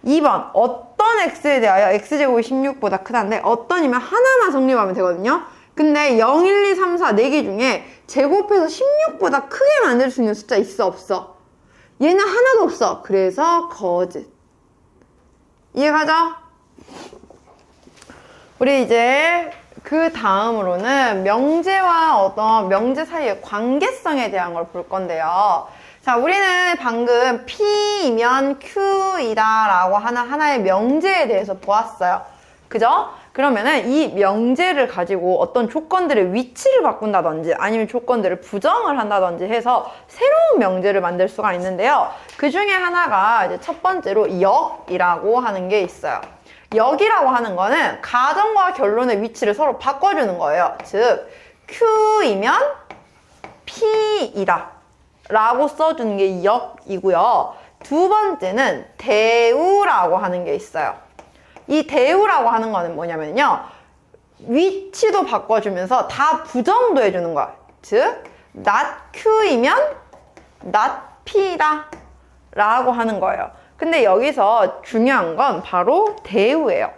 [SPEAKER 1] 2번 어떤 X에 대하여 X제곱이 16보다 크다는데 어떤이면 하나만 성립하면 되거든요. 근데 0, 1, 2, 3, 4 4개 중에 제곱해서 16보다 크게 만들 수 있는 숫자 있어 없어? 얘는 하나도 없어. 그래서 거짓. 이해가죠? 우리 이제 그 다음으로는 명제와 어떤 명제 사이의 관계성에 대한 걸 볼 건데요. 자, 우리는 방금 P이면 Q이다 라고 하는 하나의 명제에 대해서 보았어요. 그죠? 그러면은 이 명제를 가지고 어떤 조건들의 위치를 바꾼다든지 아니면 조건들을 부정을 한다든지 해서 새로운 명제를 만들 수가 있는데요. 그 중에 하나가 이제 첫 번째로 역이라고 하는 게 있어요. 역이라고 하는 거는 가정과 결론의 위치를 서로 바꿔주는 거예요. 즉, Q이면 P이다 라고 써주는 게 역이고요. 두 번째는 대우라고 하는 게 있어요. 이 대우라고 하는 거는 뭐냐면요. 위치도 바꿔주면서 다 부정도 해주는 거야. 즉, not Q이면 not P다 라고 하는 거예요. 근데 여기서 중요한 건 바로 대우예요.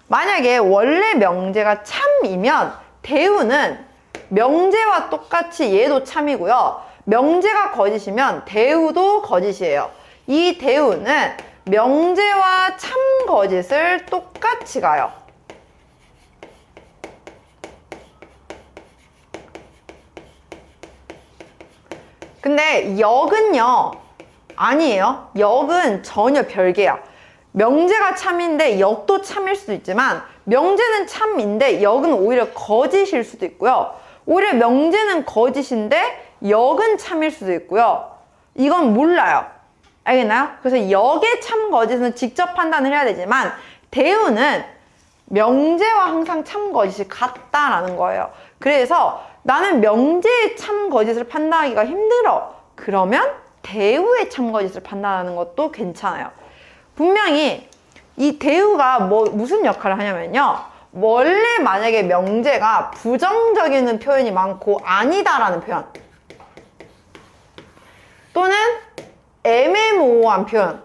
[SPEAKER 1] 만약에 원래 명제가 참이면 대우는 명제와 똑같이 얘도 참이고요. 명제가 거짓이면 대우도 거짓이에요. 이 대우는 명제와 참 거짓을 똑같이 가요. 근데 역은요, 아니에요. 역은 전혀 별개야. 명제가 참인데 역도 참일 수도 있지만 명제는 참인데 역은 오히려 거짓일 수도 있고요. 오히려 명제는 거짓인데 역은 참일 수도 있고요. 이건 몰라요. 알겠나요? 그래서 역의 참 거짓은 직접 판단을 해야 되지만 대우는 명제와 항상 참 거짓이 같다라는 거예요. 그래서 나는 명제의 참 거짓을 판단하기가 힘들어. 그러면 대우의 참 거짓을 판단하는 것도 괜찮아요. 분명히 이 대우가 무슨 역할을 하냐면요. 원래 만약에 명제가 부정적인 표현이 많고 아니다라는 표현 또는 애매모호한 표현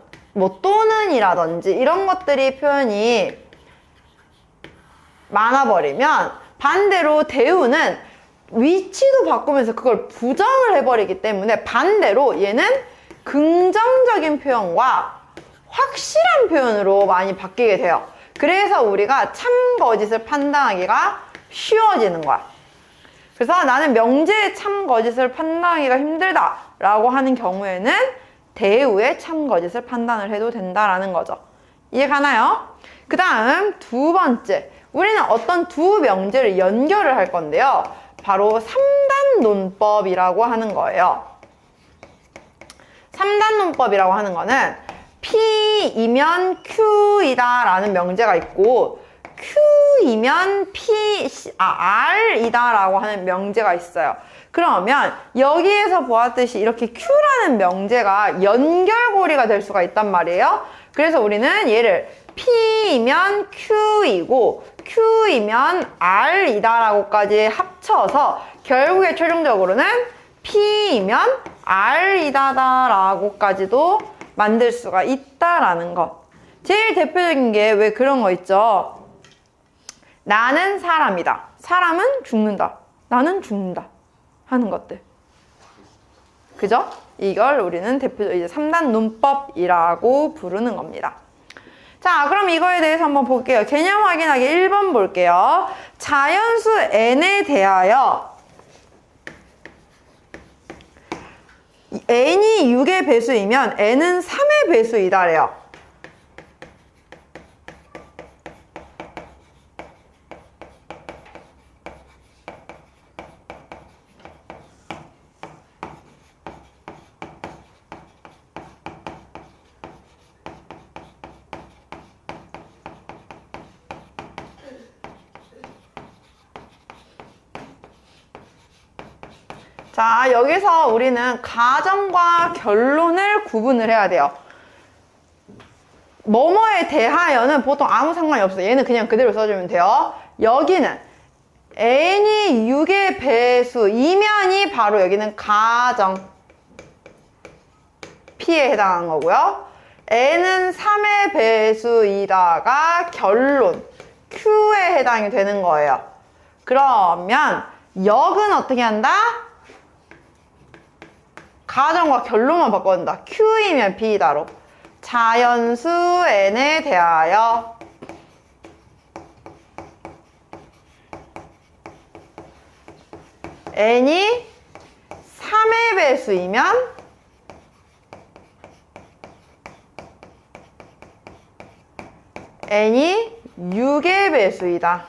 [SPEAKER 1] 또는이라든지 이런 것들이 표현이 많아버리면 반대로 대우는 위치도 바꾸면서 그걸 부정을 해버리기 때문에 반대로 얘는 긍정적인 표현과 확실한 표현으로 많이 바뀌게 돼요. 그래서 우리가 참 거짓을 판단하기가 쉬워지는 거야. 그래서 나는 명제의 참 거짓을 판단하기가 힘들다라고 하는 경우에는 대우의 참 거짓을 판단을 해도 된다라는 거죠. 이해가나요? 그 다음 두 번째, 우리는 어떤 두 명제를 연결을 할 건데요. 바로 3단 논법이라고 하는 거예요. 3단 논법이라고 하는 거는 P이면 Q이다 라는 명제가 있고 Q이면 R이다 라고 하는 명제가 있어요. 그러면 여기에서 보았듯이 이렇게 Q라는 명제가 연결고리가 될 수가 있단 말이에요. 그래서 우리는 얘를 P이면 Q이고 Q이면 R이다 라고까지 합쳐서 결국에 최종적으로는 P이면 R이다 라고까지도 만들 수가 있다라는 것. 제일 대표적인 게 왜 그런 거 있죠? 나는 사람이다. 사람은 죽는다. 나는 죽는다. 하는 것들. 그죠? 이걸 우리는 대표적으로 이제 3단 논법이라고 부르는 겁니다. 자, 그럼 이거에 대해서 한번 볼게요. 개념 확인하기 1번 볼게요. 자연수 n에 대하여 n이 6의 배수이면 n은 3의 배수이다래요. 자, 여기서 우리는 가정과 결론을 구분을 해야 돼요. 뭐뭐에 대하여는 보통 아무 상관이 없어요. 얘는 그냥 그대로 써주면 돼요. 여기는 n이 6의 배수이면이 바로 여기는 가정 P에 해당하는 거고요. n은 3의 배수이다가 결론 Q에 해당이 되는 거예요. 그러면 역은 어떻게 한다? 가정과 결론만 바꿔준다. Q이면 B다로. 자연수 n에 대하여 n이 3의 배수이면 n이 6의 배수이다.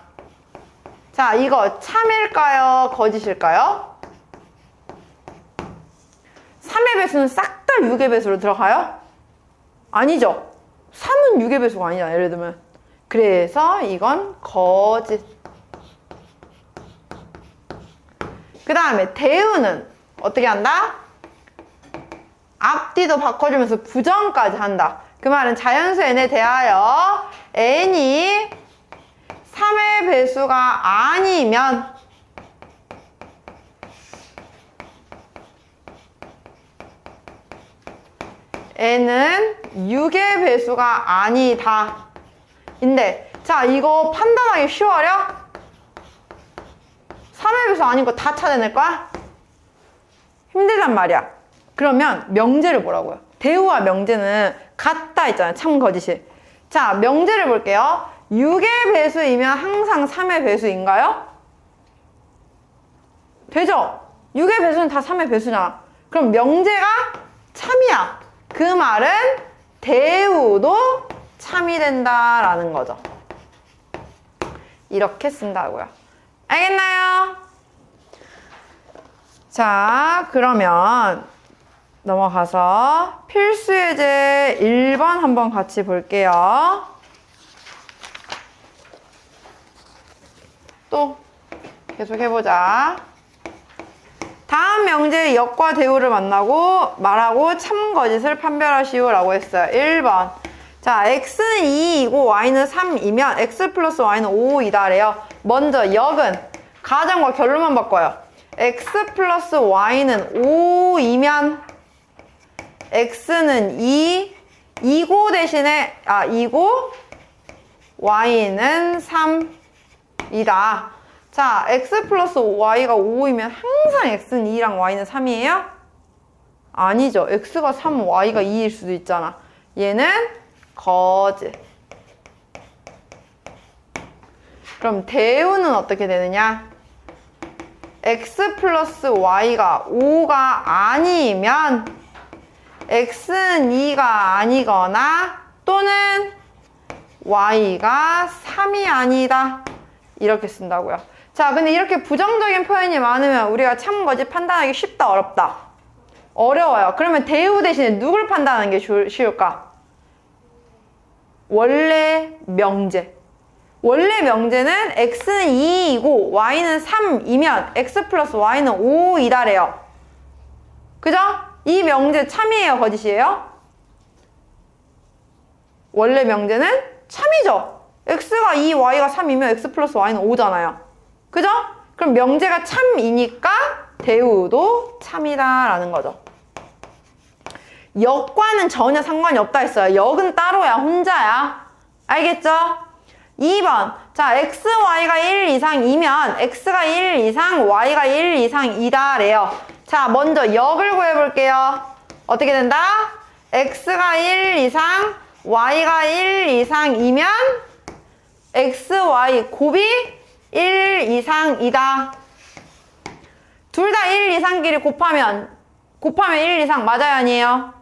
[SPEAKER 1] 자, 이거 참일까요? 거짓일까요? 3의 배수는 싹 다 6의 배수로 들어가요? 아니죠. 3은 6의 배수가 아니잖아요. 예를 들면. 그래서 이건 거짓. 그 다음에 대우는 어떻게 한다? 앞뒤도 바꿔주면서 부정까지 한다. 그 말은 자연수 n에 대하여 n이 3의 배수가 아니면 n은 6의 배수가 아니다. 인데, 자, 이거 판단하기 쉬워요? 3의 배수 아닌 거 다 찾아낼 거야? 힘들단 말이야. 그러면 명제를 보라고요. 대우와 명제는 같다 했잖아요. 참 거짓이. 자, 명제를 볼게요. 6의 배수이면 항상 3의 배수인가요? 되죠? 6의 배수는 다 3의 배수잖아. 그럼 명제가 참이야. 그 말은 대우도 참이 된다라는 거죠. 이렇게 쓴다고요. 알겠나요? 자, 그러면 넘어가서 필수예제 1번 한번 같이 볼게요. 또 계속 해보자. 다음 명제의 역과 대우를 말하고 참 거짓을 판별하시오 라고 했어요. 1번. 자, x는 2이고 y는 3이면 x 플러스 y는 5이다 래요. 먼저 역은 가정과 결론만 바꿔요. x 플러스 y는 5이면 x는 2고 대신에 2고 y는 3이다. 자, x 플러스 y가 5이면 항상 x는 2랑 y는 3이에요? 아니죠. x가 3, y가 2일 수도 있잖아. 얘는 거짓. 그럼 대우는 어떻게 되느냐? x 플러스 y가 5가 아니면 x는 2가 아니거나 또는 y가 3이 아니다. 이렇게 쓴다고요. 자, 근데 이렇게 부정적인 표현이 많으면 우리가 참 거짓 판단하기 쉽다, 어렵다? 어려워요. 그러면 대우 대신에 누굴 판단하는 게 쉬울까? 원래 명제. 원래 명제는 x는 2이고 y는 3이면 x 플러스 y는 5이다 래요. 그죠? 이 명제 참이에요, 거짓이에요? 원래 명제는 참이죠. x가 2, y가 3이면 x 플러스 y는 5잖아요. 그죠? 그럼 명제가 참이니까 대우도 참이다라는 거죠. 역과는 전혀 상관이 없다 했어요. 역은 따로야, 혼자야. 알겠죠? 2번. 자, x, y가 1 이상이면 x가 1 이상, y가 1 이상이다 래요. 자, 먼저 역을 구해볼게요. 어떻게 된다? x가 1 이상, y가 1 이상이면 x, y 곱이 1 이상이다. 둘 다 1 이상끼리 곱하면 1 이상 맞아요, 아니에요?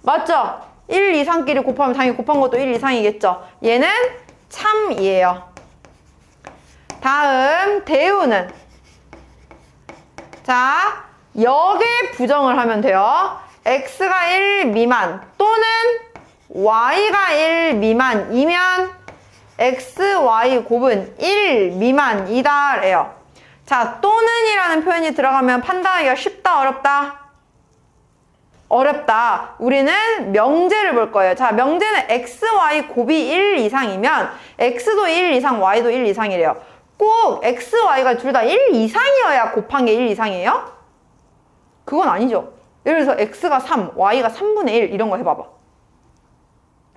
[SPEAKER 1] 맞죠? 1 이상끼리 곱하면 당연히 곱한 것도 1 이상이겠죠? 얘는 참이에요. 다음 대우는 자, 역에 부정을 하면 돼요. x가 1 미만 또는 y가 1 미만이면 x, y 곱은 1 미만이다 래요. 자, 또는이라는 표현이 들어가면 판단하기가 쉽다, 어렵다? 어렵다. 우리는 명제를 볼 거예요. 자, 명제는 x, y 곱이 1 이상이면 x도 1 이상, y도 1 이상이래요. 꼭 x, y가 둘 다 1 이상이어야 곱한 게 1 이상이에요? 그건 아니죠. 예를 들어서 x가 3, y가 3분의 1 이런 거 해봐봐.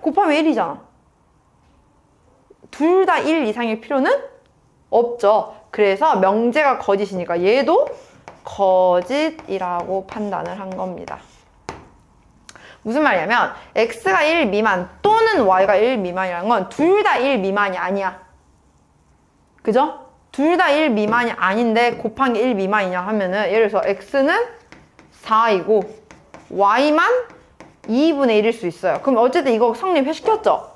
[SPEAKER 1] 곱하면 1이잖아. 둘 다 1 이상일 필요는 없죠. 그래서 명제가 거짓이니까 얘도 거짓이라고 판단을 한 겁니다. 무슨 말이냐면 x가 1 미만 또는 y가 1 미만이라는 건 둘 다 1 미만이 아니야. 그죠? 둘 다 1 미만이 아닌데 곱한 게 1 미만이냐 하면은 예를 들어서 x는 4이고 y만 2분의 1일 수 있어요. 그럼 어쨌든 이거 성립시켰죠?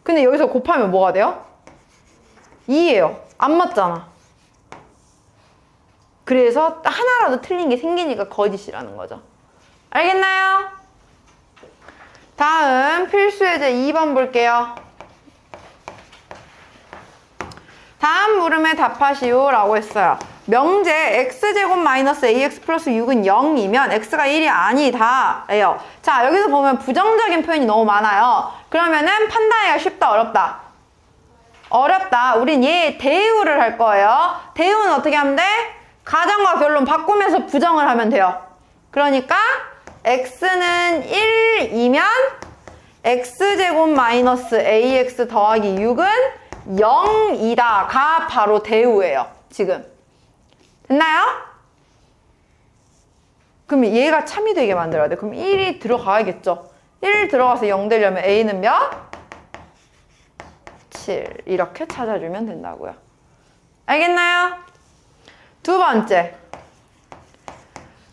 [SPEAKER 1] 근데 여기서 곱하면 뭐가 돼요? 2예요. 안 맞잖아. 그래서 하나라도 틀린 게 생기니까 거짓이라는 거죠. 알겠나요? 다음 필수예제 2번 볼게요. 다음 물음에 답하시오 라고 했어요. 명제 x제곱 마이너스 ax 플러스 6은 0이면 x가 1이 아니다 예요. 자, 여기서 보면 부정적인 표현이 너무 많아요. 그러면은 판단하기가 쉽다, 어렵다? 어렵다. 우린 얘 대우를 할 거예요. 대우는 어떻게 하면 돼? 가정과 결론 바꾸면서 부정을 하면 돼요. 그러니까 x는 1이면 x제곱 마이너스 ax 더하기 6은 0이다가 바로 대우예요. 지금. 됐나요? 그럼 얘가 참이 되게 만들어야 돼. 그럼 1이 들어가야겠죠. 1 들어가서 0 되려면 a는 몇? 7. 이렇게 찾아주면 된다고요. 알겠나요? 두 번째.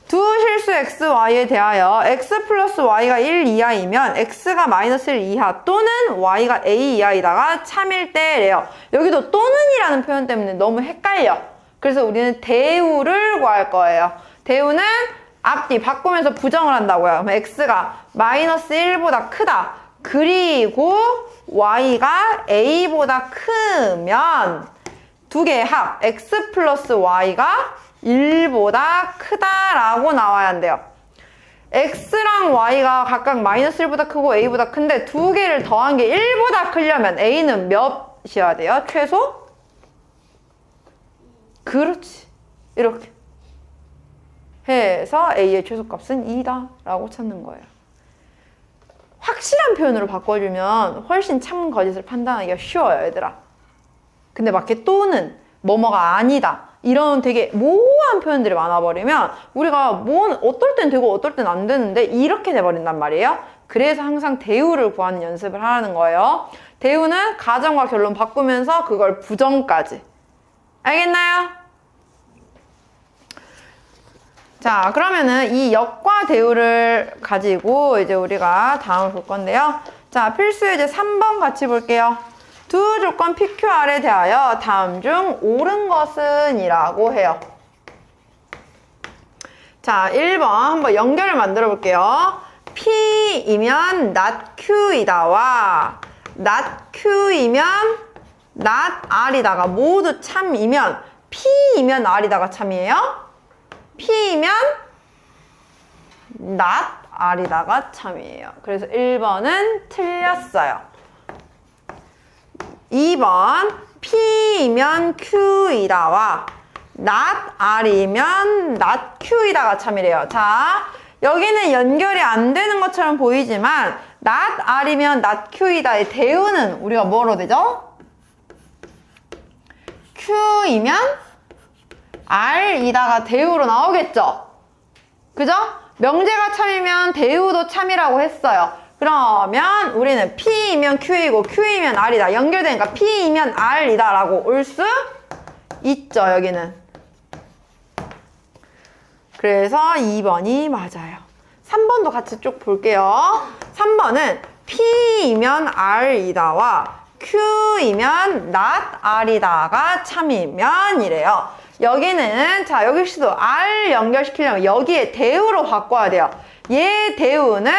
[SPEAKER 1] 두 실수 x, y에 대하여 x 플러스 y가 1 이하이면 x가 마이너스 1 이하 또는 y가 a 이하이다가 참일 때래요. 여기도 또는이라는 표현 때문에 너무 헷갈려. 그래서 우리는 대우를 구할 거예요. 대우는 앞뒤 바꾸면서 부정을 한다고요. 그럼 x가 마이너스 1보다 크다. 그리고 y가 a보다 크면 두 개의 합 x 플러스 y가 1보다 크다라고 나와야 한대요. x랑 y가 각각 마이너스 1보다 크고 a보다 큰데 두 개를 더한 게 1보다 크려면 a는 몇이어야 돼요? 최소? 그렇지. 이렇게 해서 a의 최소값은 2다 라고 찾는 거예요. 확실한 표현으로 바꿔주면 훨씬 참 거짓을 판단하기가 쉬워요, 얘들아. 근데 막 이렇게 또는 뭐뭐가 아니다 이런 되게 모호한 표현들이 많아버리면 우리가 어떨 땐 되고 어떨 땐 안 되는데 이렇게 돼버린단 말이에요. 그래서 항상 대우를 구하는 연습을 하라는 거예요. 대우는 가정과 결론 바꾸면서 그걸 부정까지. 알겠나요? 자, 그러면은 이 역과 대우를 가지고 이제 우리가 다음을 볼 건데요. 자, 필수예제 3번 같이 볼게요. 두 조건 PQR에 대하여 다음 중 옳은 것은 이라고 해요. 자, 1번 한번 연결을 만들어 볼게요. P이면 not Q이다와 not Q이면 not R이다가 모두 참이면 P이면 R이다가 참이에요. P이면 not R이다가 참이에요. 그래서 1번은 틀렸어요. 2번 P이면 Q이다와 not R이면 not Q이다가 참이래요. 자, 여기는 연결이 안 되는 것처럼 보이지만 not R이면 not Q이다의 대우는 우리가 뭐로 되죠? Q이면 R이다가 대우로 나오겠죠? 그죠? 명제가 참이면 대우도 참이라고 했어요. 그러면 우리는 P이면 Q이고 Q이면 R이다. 연결되니까 P이면 R이다 라고 올 수 있죠, 여기는. 그래서 2번이 맞아요. 3번도 같이 쭉 볼게요. 3번은 P이면 R이다와 Q이면 not R이다가 참이면 이래요. 여기는 자 여기 시도 R 연결시키려면 여기에 대우로 바꿔야 돼요. 얘 대우는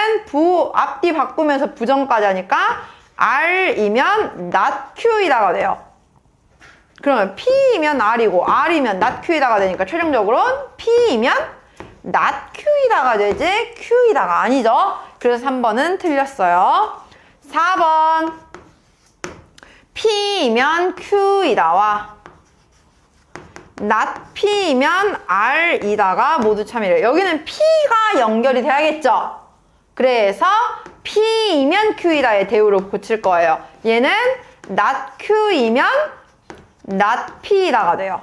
[SPEAKER 1] 앞뒤 바꾸면서 부정까지 하니까 R이면 not Q이다가 돼요. 그러면 P이면 R이고 R이면 not Q이다가 되니까 최종적으로는 P이면 not Q이다가 되지 Q이다가 아니죠. 그래서 3번은 틀렸어요. 4번 P이면 Q이다와 not P이면 R이다가 모두 참이래요. 여기는 P가 연결이 돼야겠죠. 그래서 P이면 Q이다의 대우로 고칠 거예요. 얘는 not Q이면 not P이다가 돼요.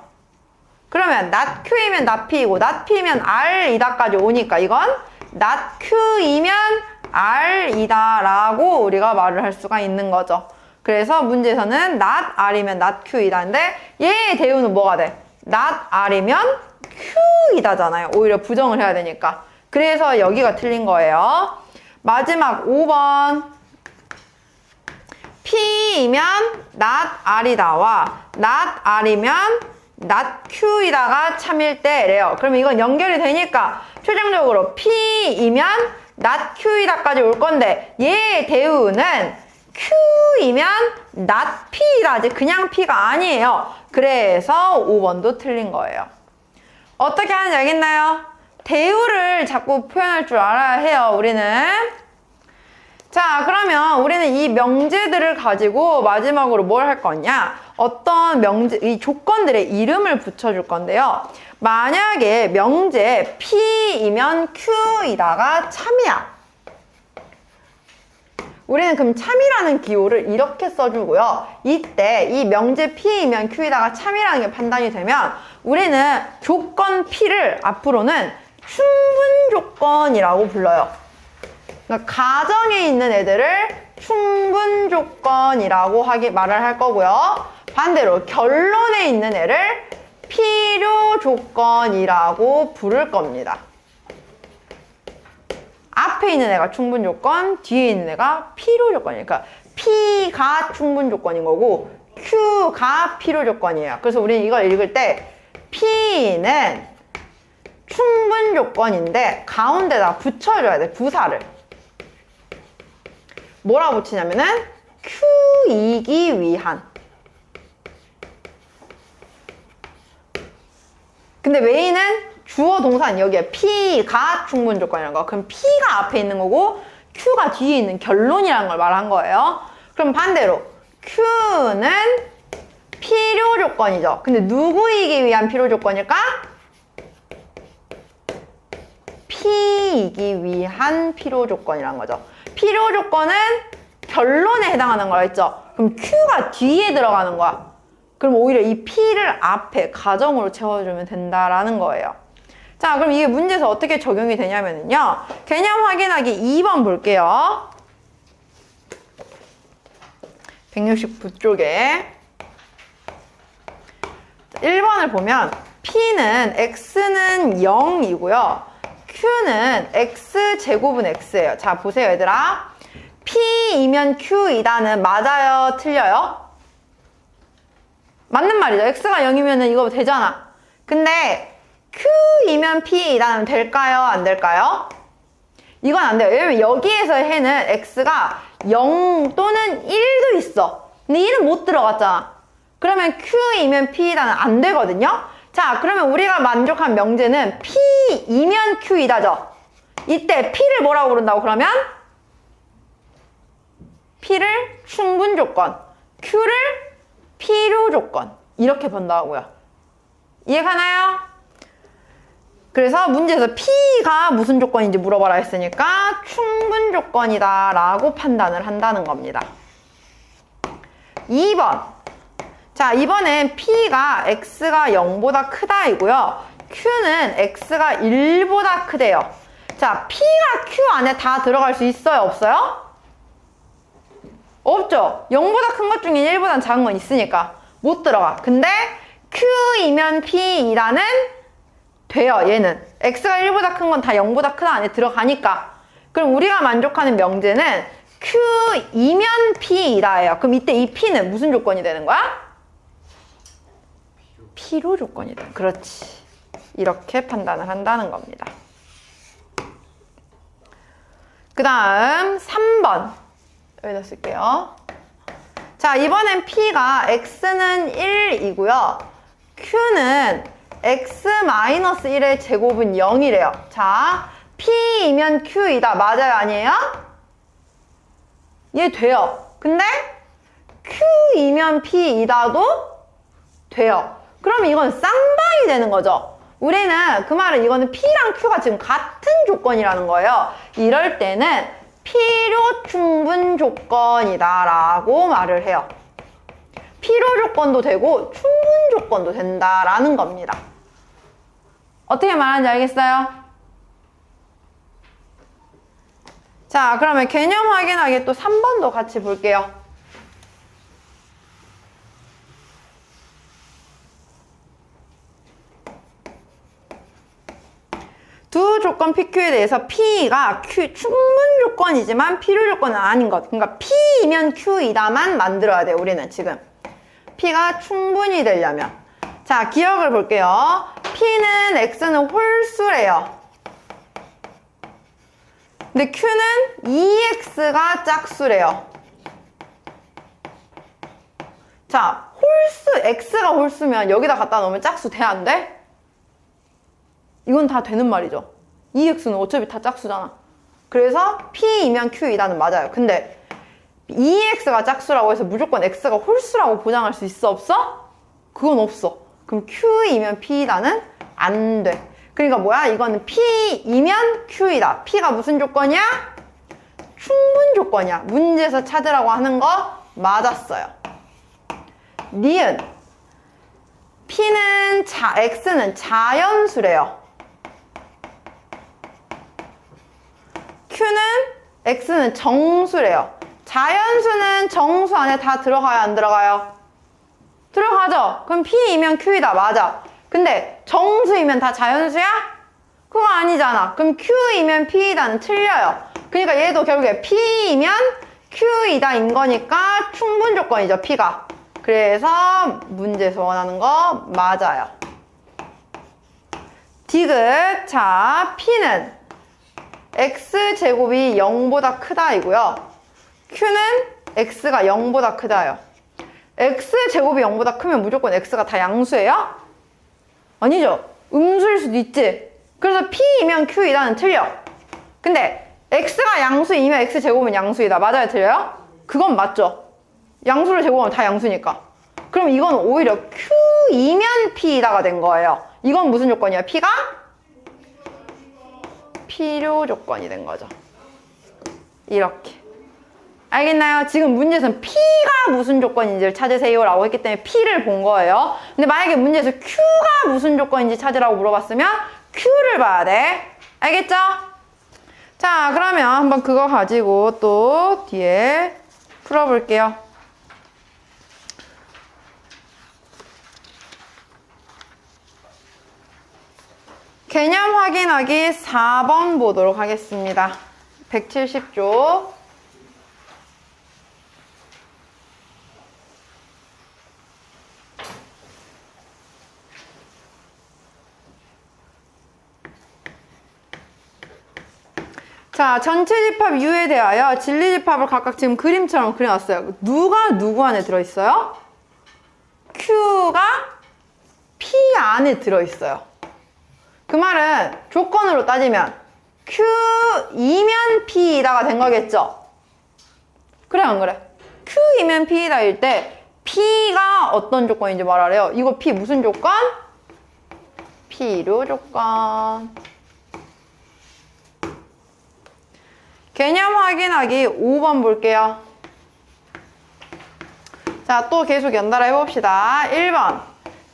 [SPEAKER 1] 그러면 not Q이면 not P이고 not P면 R이다까지 오니까 이건 not Q이면 R이다라고 우리가 말을 할 수가 있는 거죠. 그래서 문제에서는 not R이면 not Q이다인데 얘의 대우는 뭐가 돼? not R이면 Q이다잖아요. 오히려 부정을 해야 되니까. 그래서 여기가 틀린 거예요. 마지막 5번 P이면 not R이다와 not R이면 not Q이다가 참일 때래요. 그러면 이건 연결이 되니까 최종적으로 P이면 not Q이다까지 올 건데 얘의 대우는 Q이면 not P이다지 그냥 P가 아니에요. 그래서 5번도 틀린 거예요. 어떻게 하는지 알겠나요? 대우를 자꾸 표현할 줄 알아야 해요, 우리는. 자, 그러면 우리는 이 명제들을 가지고 마지막으로 뭘 할 거냐? 어떤 명제, 이 조건들의 이름을 붙여줄 건데요. 만약에 명제 P이면 Q이다가 참이야. 우리는 그럼 참이라는 기호를 이렇게 써주고요. 이때 이 명제 P이면 Q이다가 참이라는 게 판단이 되면 우리는 조건 P를 앞으로는 충분 조건이라고 불러요. 그러니까 가정에 있는 애들을 충분 조건이라고 말을 할 거고요. 반대로 결론에 있는 애를 필요 조건이라고 부를 겁니다. 앞에 있는 애가 충분 조건, 뒤에 있는 애가 필요 조건이니까 P가 충분 조건인 거고 Q가 필요 조건이에요. 그래서 우리는 이걸 읽을 때 P는 충분 조건인데 가운데다 붙여줘야 돼, 부사를. 뭐라 붙이냐면은 Q이기 위한. 근데 메인은 주어 동사는 여기에 P가 충분 조건이라는 거. 그럼 P가 앞에 있는 거고 Q가 뒤에 있는 결론이라는 걸 말한 거예요. 그럼 반대로 Q는 필요 조건이죠. 근데 누구이기 위한 필요 조건일까? P이기 위한 필요 조건이라는 거죠. 필요 조건은 결론에 해당하는 거라 했죠. 그럼 Q가 뒤에 들어가는 거야. 그럼 오히려 이 P를 앞에 가정으로 채워주면 된다라는 거예요. 자, 그럼 이게 문제에서 어떻게 적용이 되냐면요. 개념 확인하기 2번 볼게요. 169쪽에 1번을 보면 P는 X는 0이고요. Q는 X제곱은 X예요. 자, 보세요, 얘들아. P이면 Q이다는 맞아요? 틀려요? 맞는 말이죠. X가 0이면 이거 되잖아. 근데 Q이면 P이다는 될까요? 안 될까요? 이건 안 돼요. 왜냐면 여기에서의 해는 X가 0 또는 1도 있어. 근데 1은 못 들어갔잖아. 그러면 Q이면 P이다는 안 되거든요. 자, 그러면 우리가 만족한 명제는 P이면 Q이다죠. 이때 P를 뭐라고 부른다고 그러면? P를 충분 조건, Q를 필요 조건 이렇게 본다고요. 이해가나요? 그래서 문제에서 P가 무슨 조건인지 물어봐라 했으니까 충분 조건이다 라고 판단을 한다는 겁니다. 2번. 자, 이번엔 P가 X가 0보다 크다 이고요. Q는 X가 1보다 크대요. 자, P가 Q 안에 다 들어갈 수 있어요? 없어요? 없죠? 0보다 큰 것 중에 1보다 작은 건 있으니까 못 들어가. 근데 Q이면 P이라는 돼요, 얘는. X가 1보다 큰 건 다 0보다 크다 안에 들어가니까. 그럼 우리가 만족하는 명제는 Q이면 P이다예요. 그럼 이때 이 P는 무슨 조건이 되는 거야? 필요 조건이다. 그렇지. 이렇게 판단을 한다는 겁니다. 그 다음 3번 여기다 쓸게요. 자, 이번엔 P가 X는 1이고요. Q는 X-1의 제곱은 0이래요. 자, P이면 Q이다. 맞아요? 아니에요? 얘 돼요. 근데 Q이면 P이다도 돼요. 그럼 이건 쌍방이 되는 거죠. 우리는 그 말은 이거는 P랑 Q가 지금 같은 조건이라는 거예요. 이럴 때는 필요 충분 조건이다 라고 말을 해요. 필요 조건도 되고 충분 조건도 된다라는 겁니다. 어떻게 말하는지 알겠어요? 자, 그러면 개념 확인하기 또 3번도 같이 볼게요. 두 조건 PQ에 대해서 P가 Q 충분 조건이지만 필요 조건은 아닌 것. 그러니까 P이면 Q이다만 만들어야 돼요. 우리는 지금. P가 충분히 되려면. 자, 기억을 볼게요. P는 X는 홀수래요. 근데 Q는 2X가 짝수래요. 자, 홀수, X가 홀수면 여기다 갖다 놓으면 짝수 돼? 안 돼? 이건 다 되는 말이죠. 2x는 어차피 다 짝수잖아. 그래서 P이면 Q이다는 맞아요. 근데 2x가 짝수라고 해서 무조건 x가 홀수라고 보장할 수 있어? 없어? 그건 없어. 그럼 Q이면 P이다는 안 돼. 그러니까 뭐야? 이거는 P이면 Q이다. P가 무슨 조건이야? 충분 조건이야. 문제에서 찾으라고 하는 거 맞았어요. 니은 P는 X는 자연수래요. Q는 X는 정수래요. 자연수는 정수 안에 다 들어가요? 안 들어가요? 들어가죠? 그럼 P이면 Q이다. 맞아. 근데 정수이면 다 자연수야? 그거 아니잖아. 그럼 Q이면 P이다는 틀려요. 그러니까 얘도 결국에 P이면 Q이다인 거니까 충분 조건이죠. P가. 그래서 문제에서 원하는 거 맞아요. 디귿. 자, P는 X제곱이 0보다 크다 이고요. Q는 X가 0보다 크다요. X제곱이 0보다 크면 무조건 X가 다 양수예요? 아니죠. 음수일 수도 있지. 그래서 P이면 Q이다는 틀려. 근데 X가 양수이면 X제곱은 양수이다. 맞아요? 틀려요? 그건 맞죠. 양수를 제곱하면 다 양수니까. 그럼 이건 오히려 Q이면 P이다가 된 거예요. 이건 무슨 조건이야? P가? 필요 조건이 된 거죠. 이렇게. 알겠나요? 지금 문제에서는 P가 무슨 조건인지를 찾으세요 라고 했기 때문에 P를 본 거예요. 근데 만약에 문제에서 Q가 무슨 조건인지 찾으라고 물어봤으면 Q를 봐야 돼. 알겠죠? 자, 그러면 한번 그거 가지고 또 뒤에 풀어볼게요. 개념 확인하기 4번 보도록 하겠습니다. 170쪽. 자, 전체 집합 U에 대하여 진리 집합을 각각 지금 그림처럼 그려놨어요. 누가 누구 안에 들어있어요? Q가 P 안에 들어있어요. 그 말은 조건으로 따지면 Q이면 P이다가 된 거겠죠? 그래 안 그래? Q이면 P이다일 때 P가 어떤 조건인지 말하래요. 이거 P 무슨 조건? 필요 조건. 개념 확인하기 5번 볼게요. 자, 또 계속 연달아 해봅시다. 1번.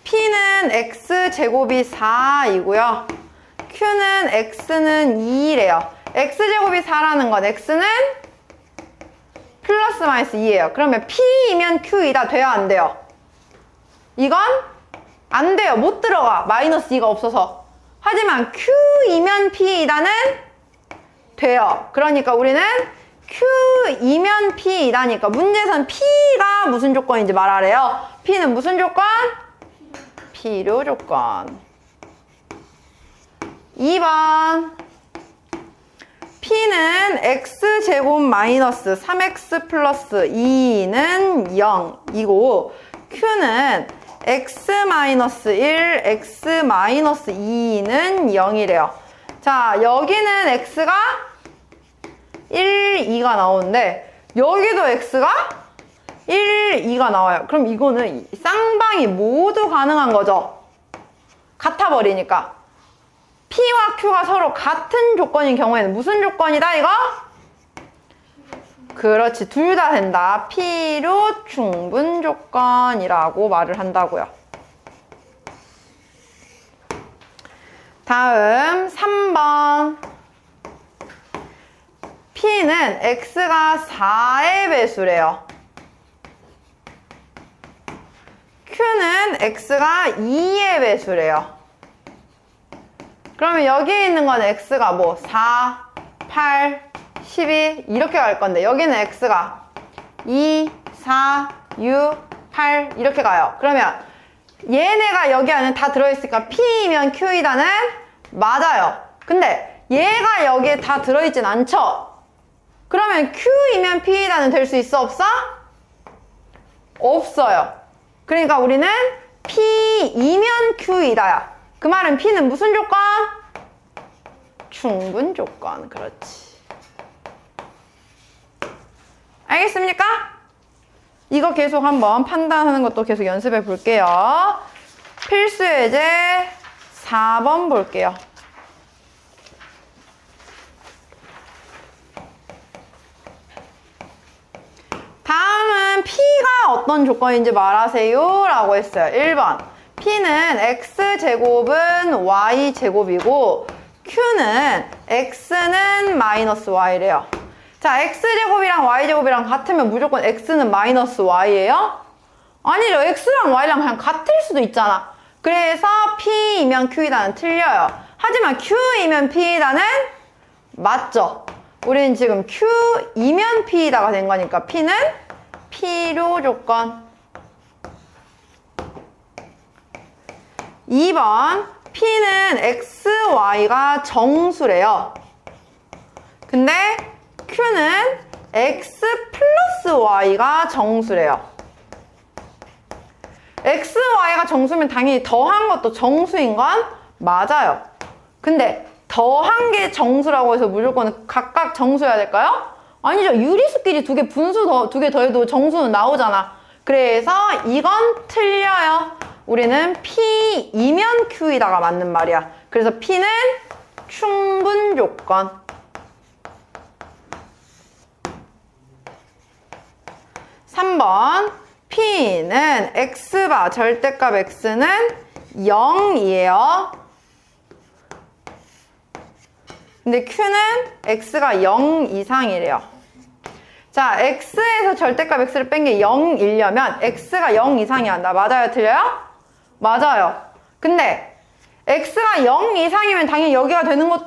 [SPEAKER 1] P는 X제곱이 4이고요. Q는 X는 2래요. X제곱이 4라는 건 X는 플러스 마이너스 2예요. 그러면 P이면 Q이다. 돼요? 안 돼요? 이건 안 돼요. 못 들어가. 마이너스 2가 없어서. 하지만 Q이면 P이다는 돼요. 그러니까 우리는 Q이면 P이다니까 문제에서는 P가 무슨 조건인지 말하래요. P는 무슨 조건? 필요 조건. 2번. P는 X제곱 마이너스 3X 플러스 2는 0이고 Q는 X 마이너스 1, X 마이너스 2는 0이래요. 자, 여기는 X가 1, 2가 나오는데 여기도 X가 1, 2가 나와요. 그럼 이거는 쌍방이 모두 가능한 거죠. 같아 버리니까. P와 Q가 서로 같은 조건인 경우에는 무슨 조건이다 이거? 그렇지. 둘 다 된다. 필요 충분 조건이라고 말을 한다고요. 다음 3번. P는 X가 4의 배수래요. Q는 X가 2의 배수래요. 그러면 여기에 있는 건 X가 뭐 4, 8, 12 이렇게 갈 건데 여기는 X가 2, 4, 6, 8 이렇게 가요. 그러면 얘네가 여기 안에 다 들어있으니까 P이면 Q이다는 맞아요. 근데 얘가 여기에 다 들어있진 않죠? 그러면 Q이면 P이다는 될 수 있어? 없어? 없어요. 그러니까 우리는 P이면 Q이다야. 그 말은 P는 무슨 조건? 충분 조건. 그렇지. 알겠습니까? 이거 계속 한번 판단하는 것도 계속 연습해 볼게요. 필수 예제 4번 볼게요. 다음은 P가 어떤 조건인지 말하세요 라고 했어요. 1번. P는 X제곱은 Y제곱이고 Q는 X는 마이너스 Y래요. 자, X제곱이랑 Y제곱이랑 같으면 무조건 X는 마이너스 Y예요? 아니죠. X랑 Y랑 그냥 같을 수도 있잖아. 그래서 P이면 Q이다는 틀려요. 하지만 Q이면 P이다는 맞죠. 우리는 지금 Q이면 P이다가 된 거니까 P는 필요 조건. 2번. P는 X, Y가 정수래요. 근데 Q는 X 플러스 Y가 정수래요. X, Y가 정수면 당연히 더한 것도 정수인 건 맞아요. 근데 더한 게 정수라고 해서 무조건 각각 정수여야 될까요? 아니죠. 유리수끼리 두 개 분수 두 개 더해도 정수는 나오잖아. 그래서 이건 틀려요. 우리는 P이면 Q이다가 맞는 말이야. 그래서 P는 충분 조건. 3번. P는 X바 절대값 X는 0이에요. 근데 Q는 X가 0 이상이래요. 자, X에서 절대값 X를 뺀 게 0이려면 X가 0 이상이 한다. 맞아요? 틀려요? 맞아요. 근데 X가 0 이상이면 당연히 여기가 되는 것도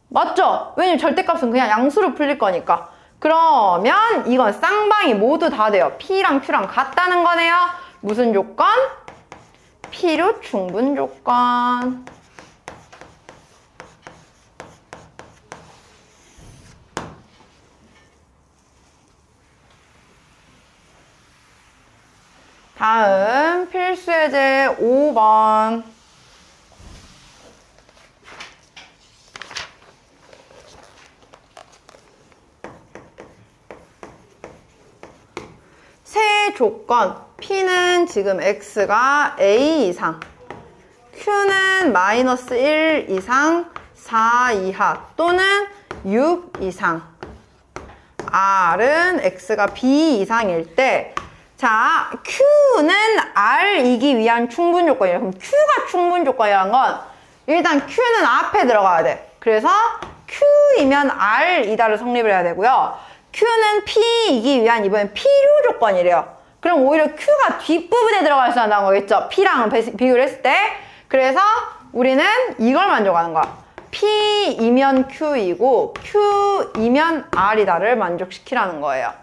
[SPEAKER 1] 맞죠? 왜냐면 절대값은 그냥 양수로 풀릴 거니까. 그러면 이건 쌍방이 모두 다 돼요. P랑 Q랑 같다는 거네요. 무슨 조건? 필요 충분 조건. 다음 필수 예제 5번. 세 조건. P는 지금 X가 A 이상, Q는 마이너스 1 이상 4 이하 또는 6 이상, R은 X가 B 이상일 때, 자, Q는 R이기 위한 충분 조건이에요. 그럼 Q가 충분 조건이라는 건 일단 Q는 앞에 들어가야 돼. 그래서 Q이면 R이다를 성립을 해야 되고요. Q는 P이기 위한 이번엔 필요 조건이래요. 그럼 오히려 Q가 뒷부분에 들어가 있어야 한다는 거겠죠. P랑 비교를 했을 때. 그래서 우리는 이걸 만족하는 거야. P이면 Q이고 Q이면 R이다를 만족시키라는 거예요.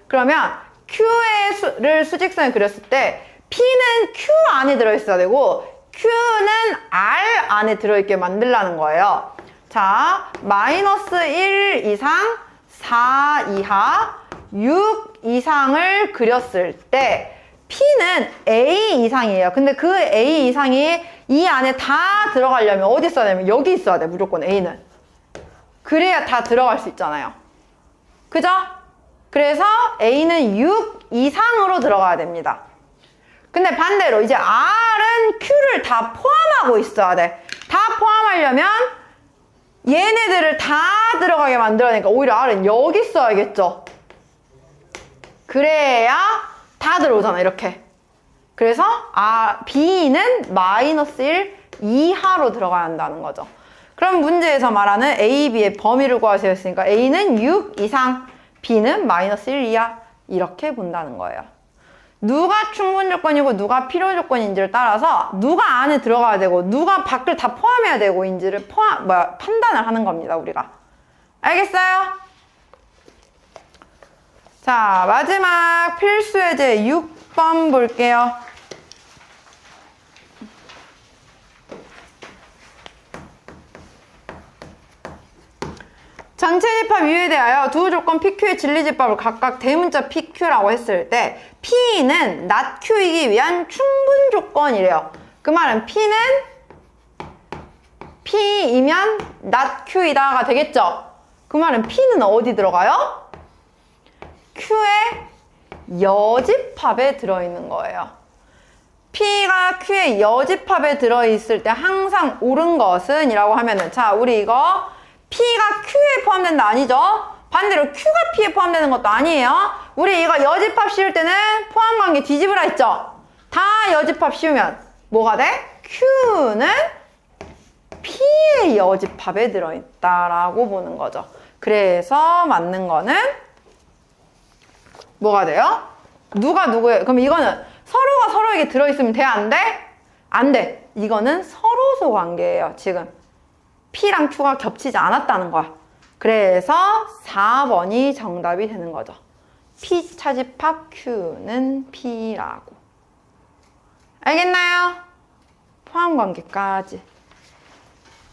[SPEAKER 1] 그러면 Q를 수직선에 그렸을 때 P는 Q 안에 들어있어야 되고 Q는 R 안에 들어있게 만들라는 거예요. 자, 마이너스 1 이상 4 이하 6 이상을 그렸을 때 P는 A 이상이에요. 근데 그 A 이상이 이 안에 다 들어가려면 어디 있어야 되냐면 여기 있어야 돼, 무조건 A는. 그래야 다 들어갈 수 있잖아요. 그죠? 그래서 A는 6 이상으로 들어가야 됩니다. 근데 반대로 이제 R은 Q를 다 포함하고 있어야 돼. 다 포함하려면 얘네들을 다 들어가게 만들어야 되니까 오히려 R은 여기 써야겠죠. 그래야 다 들어오잖아, 이렇게. 그래서 B는 마이너스 1 이하로 들어가야 한다는 거죠. 그럼 문제에서 말하는 A, B의 범위를 구하세요 했으니까 A는 6 이상, B는 마이너스 1 이하, 이렇게 본다는 거예요. 누가 충분 조건이고 누가 필요 조건인지를 따라서 누가 안에 들어가야 되고 누가 밖을 다 포함해야 되고인지를 판단을 하는 겁니다, 우리가. 알겠어요? 자, 마지막 필수 예제 6번 볼게요. 전체 집합 이유에 대하여 두 조건 PQ의 진리집합을 각각 대문자 PQ라고 했을 때 P는 not Q이기 위한 충분 조건이래요. 그 말은 P는 P이면 not Q이다가 되겠죠? 그 말은 P는 어디 들어가요? Q의 여집합에 들어있는 거예요. P가 Q의 여집합에 들어있을 때 항상 옳은 것은 이라고 하면은, 자, 우리 이거 P가 Q에 포함된다 아니죠? 반대로 Q가 P에 포함되는 것도 아니에요. 우리 이거 여집합 씌울 때는 포함관계 뒤집으라 했죠? 다 여집합 씌우면 뭐가 돼? Q는 P의 여집합에 들어있다라고 보는 거죠. 그래서 맞는 거는 뭐가 돼요? 누가 누구예요? 그럼 이거는 서로가 서로에게 들어있으면 돼? 안 돼? 안 돼. 이거는 서로소 관계예요, 지금. P랑 Q가 겹치지 않았다는 거야. 그래서 4번이 정답이 되는 거죠. P 차집합 Q는 P라고. 알겠나요? 포함관계까지.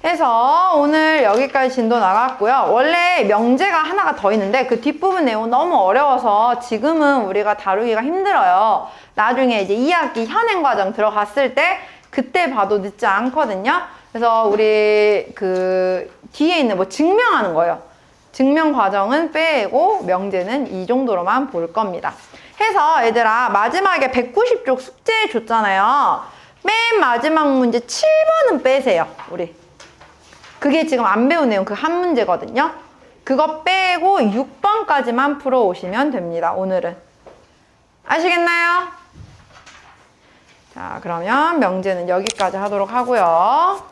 [SPEAKER 1] 해서 오늘 여기까지 진도 나갔고요. 원래 명제가 하나가 더 있는데 그 뒷부분 내용 너무 어려워서 지금은 우리가 다루기가 힘들어요. 나중에 이제 2학기 현행과정 들어갔을 때 그때 봐도 늦지 않거든요. 그래서 우리 그 뒤에 있는 뭐 증명하는 거예요. 증명 과정은 빼고 명제는 이 정도로만 볼 겁니다. 해서 얘들아 마지막에 190쪽 숙제 줬잖아요. 맨 마지막 문제 7번은 빼세요. 우리. 그게 지금 안 배운 내용 그 한 문제거든요. 그거 빼고 6번까지만 풀어오시면 됩니다. 오늘은. 아시겠나요? 자, 그러면 명제는 여기까지 하도록 하고요.